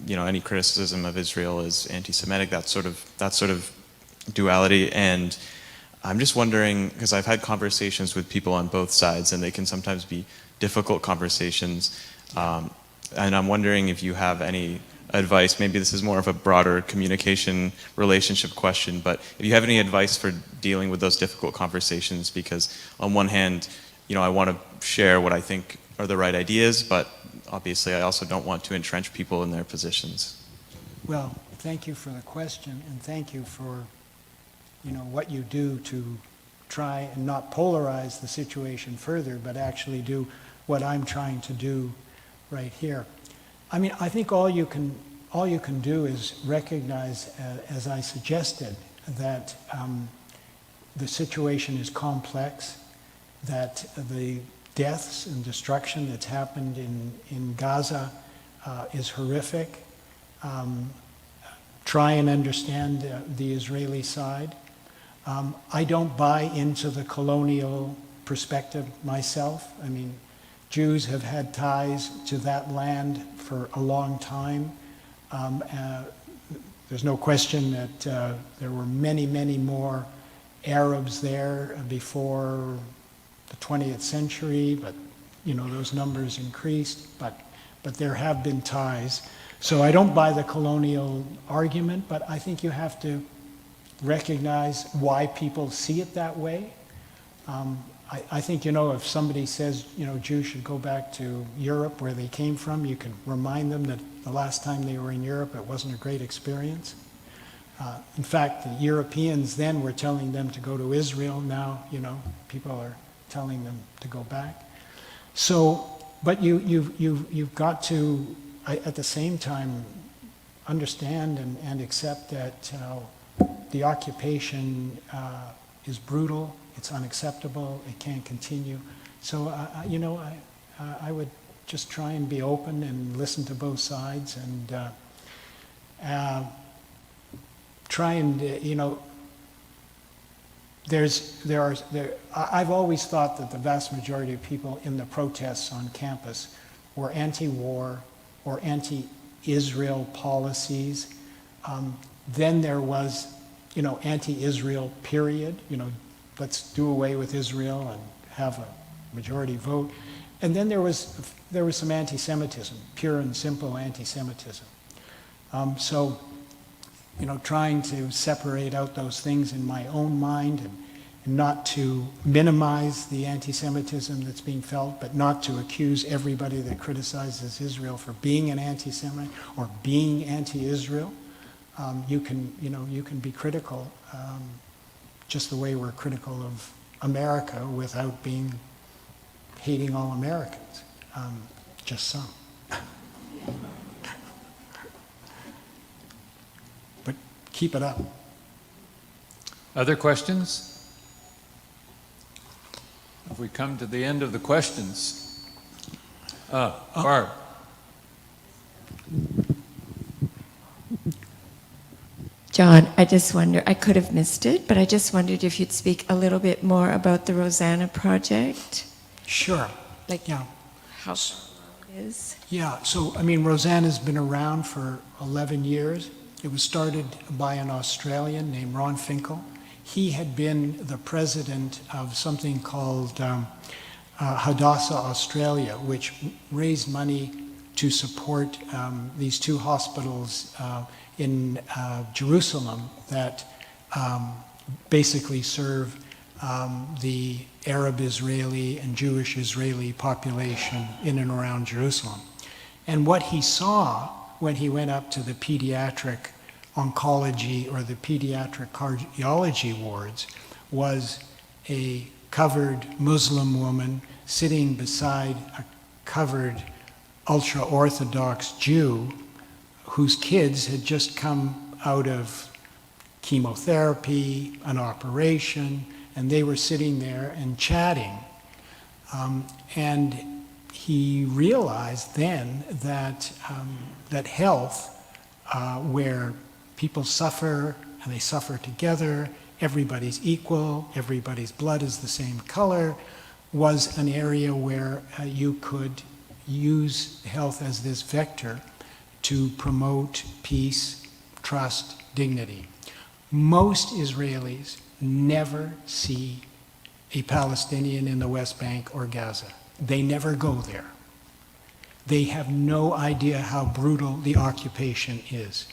F: any criticism of Israel is anti-Semitic, that sort of duality. And I'm just wondering, because I've had conversations with people on both sides, and they can sometimes be difficult conversations. And I'm wondering if you have any advice. Maybe this is more of a broader communication relationship question, but if you have any advice for dealing with those difficult conversations, because on one hand, I want to share what I think are the right ideas, but obviously I also don't want to entrench people in their positions.
B: Well, thank you for the question, and thank you for what you do to try and not polarize the situation further, but actually do what I'm trying to do right here. I mean, I think all you can do is recognize, as I suggested, that the situation is complex, that the deaths and destruction that's happened in Gaza is horrific. Try and understand the Israeli side. I don't buy into the colonial perspective myself. I mean, Jews have had ties to that land for a long time. There's no question that there were many, many more Arabs there before the 20th century, but those numbers increased. But there have been ties. So I don't buy the colonial argument, but I think you have to recognize why people see it that way. I think, if somebody says, Jews should go back to Europe where they came from, you can remind them that the last time they were in Europe, it wasn't a great experience. In fact, the Europeans then were telling them to go to Israel. Now, people are telling them to go back. So, but you've got to, at the same time, understand and accept that the occupation is brutal. It's unacceptable. It can't continue. So, I would just try and be open and listen to both sides, and try and, I've always thought that the vast majority of people in the protests on campus were anti-war or anti-Israel policies. Then there was, anti-Israel period, let's do away with Israel and have a majority vote. And then there was some anti-Semitism, pure and simple anti-Semitism. So, trying to separate out those things in my own mind, and not to minimize the anti-Semitism that's being felt, but not to accuse everybody that criticizes Israel for being an anti-Semite or being anti-Israel. You can be critical, just the way we're critical of America without hating all Americans, just some. But keep it up.
A: Other questions? Have we come to the end of the questions? Barb.
G: John, I just wonder, I could have missed it, but I just wondered if you'd speak a little bit more about the Rosanna project.
B: Sure.
G: Like,
B: Yeah.
G: how it is.
B: Yeah, so Rosanna's been around for 11 years. It was started by an Australian named Ron Finkel. He had been the president of something called Hadassah Australia, which raised money to support these two hospitals in Jerusalem that basically serve the Arab Israeli and Jewish Israeli population in and around Jerusalem. And what he saw when he went up to the pediatric oncology or the pediatric cardiology wards was a covered Muslim woman sitting beside a covered ultra-Orthodox Jew whose kids had just come out of chemotherapy, an operation, and they were sitting there and chatting. And he realized then that, that health, where people suffer and they suffer together, everybody's equal, everybody's blood is the same color, was an area where you could use health as this vector to promote peace, trust, dignity. Most Israelis never see a Palestinian in the West Bank or Gaza. They never go there. They have no idea how brutal the occupation is.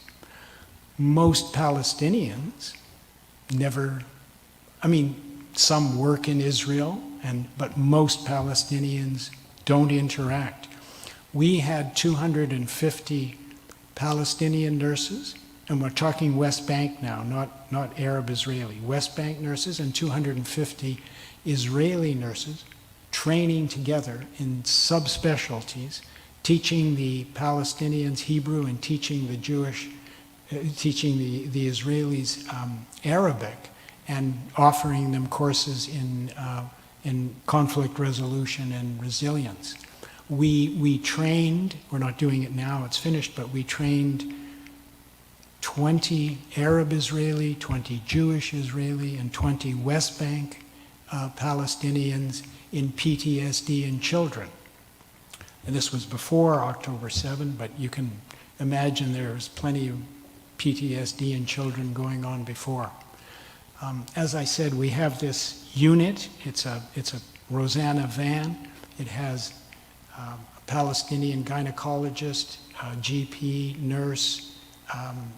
B: Most Palestinians never, I mean, some work in Israel, but most Palestinians don't interact. We had 250 Palestinian nurses, and we're talking West Bank now, not Arab Israeli, West Bank nurses and 250 Israeli nurses training together in subspecialties, teaching the Palestinians Hebrew and teaching the Jewish, teaching the Israelis Arabic, and offering them courses in conflict resolution and resilience. We trained, we're not doing it now, it's finished, but we trained 20 Arab Israeli, 20 Jewish Israeli, and 20 West Bank Palestinians in PTSD in children. And this was before October 7, but you can imagine there's plenty of PTSD in children going on before. As I said, we have this unit. It's a Rosanna van. It has a Palestinian gynecologist, GP, nurse,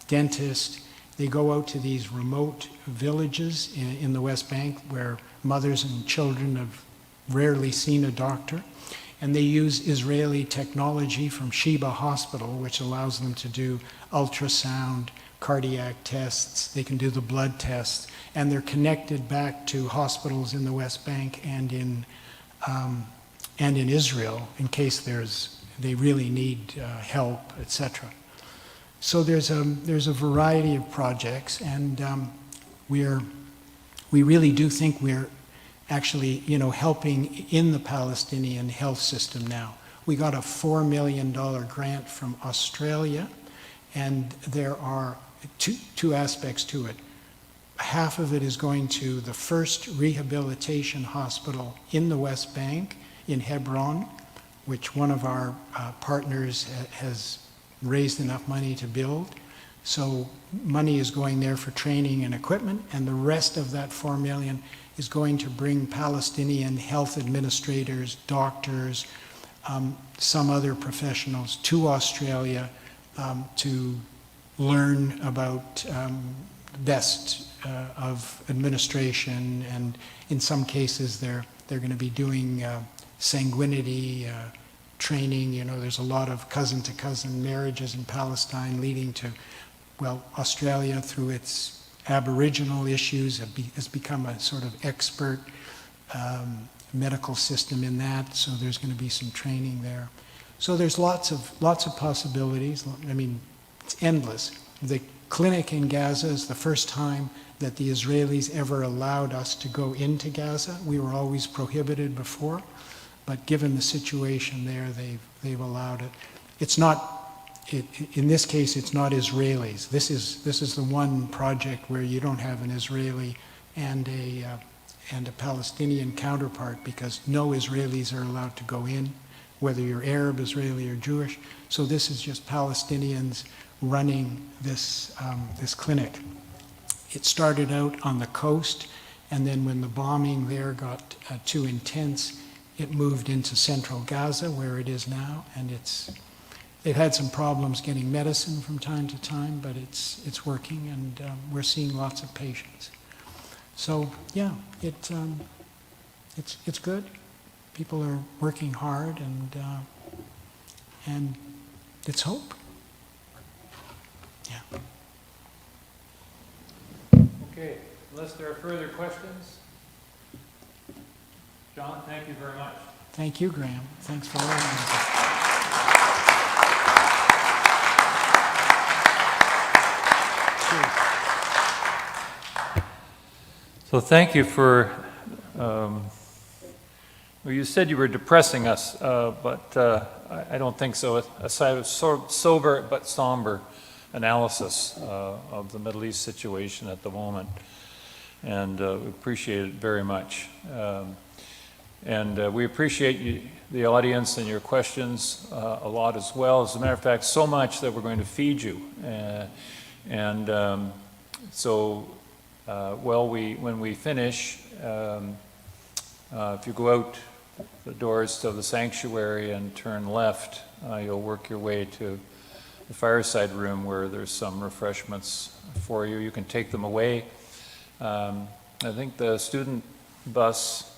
B: dentist. They go out to these remote villages in the West Bank where mothers and children have rarely seen a doctor. And they use Israeli technology from Sheba Hospital, which allows them to do ultrasound, cardiac tests. They can do the blood tests. And they're connected back to hospitals in the West Bank and in Israel in case they really need help, etc. So there's a variety of projects, and we really do think we're actually, helping in the Palestinian health system now. We got a $4 million grant from Australia, and there are two aspects to it. Half of it is going to the first rehabilitation hospital in the West Bank, in Hebron, which one of our partners has raised enough money to build. So money is going there for training and equipment, and the rest of that $4 million is going to bring Palestinian health administrators, doctors, some other professionals to Australia to learn about best of administration, and in some cases they're going to be doing sanguinity training. There's a lot of cousin-to-cousin marriages in Palestine leading to, Australia through its Aboriginal issues has become a sort of expert medical system in that, so there's going to be some training there. So there's lots of possibilities. I mean, it's endless. The clinic in Gaza is the first time that the Israelis ever allowed us to go into Gaza. We were always prohibited before, but given the situation there, they've allowed it. It's not. In this case, it's not Israelis. This is the one project where you don't have an Israeli and a Palestinian counterpart, because no Israelis are allowed to go in, whether you're Arab, Israeli, or Jewish. So this is just Palestinians running this clinic. It started out on the coast, and then when the bombing there got too intense, it moved into central Gaza, where it is now, and they've had some problems getting medicine from time to time, but it's working, and we're seeing lots of patients. So yeah, it's good. People are working hard, and it's hope. Yeah.
A: Okay, unless there are further questions? John, thank you very much.
B: Thank you, Graham. Thanks for letting me.
A: So thank you for, well, you said you were depressing us, but I don't think so. A sober but somber analysis of the Middle East situation at the moment, and we appreciate it very much. And we appreciate you, the audience, and your questions a lot as well. As a matter of fact, so much that we're going to feed you. When we finish, if you go out the doors of the sanctuary and turn left, you'll work your way to the fireside room where there's some refreshments for you. You can take them away. I think the student bus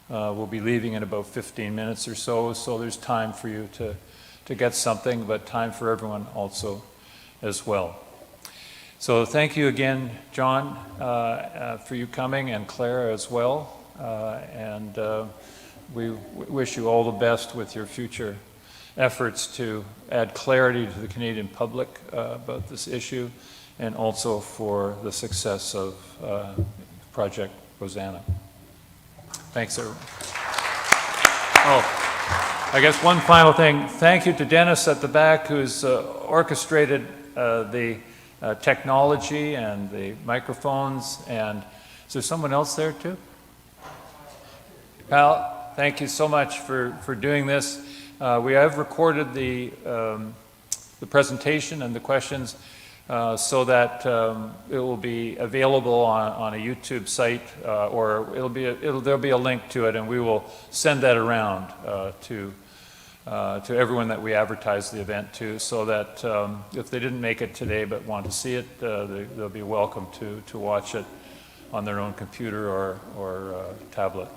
A: will be leaving in about 15 minutes or so there's time for you to get something, but time for everyone also as well. So thank you again, John, for you coming, and Claire as well. We wish you all the best with your future efforts to add clarity to the Canadian public about this issue, and also for the success of Project Rosanna. Thanks, everyone. Oh, I guess one final thing. Thank you to Dennis at the back, who's orchestrated the technology and the microphones. And is there someone else there too? Pal, thank you so much for doing this. We have recorded the presentation and the questions so that it will be available on a YouTube site, or there'll be a link to it, and we will send that around to everyone that we advertise the event to, so that if they didn't make it today but want to see it, they'll be welcome to watch it on their own computer or tablet.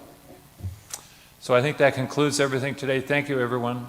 A: So I think that concludes everything today. Thank you, everyone.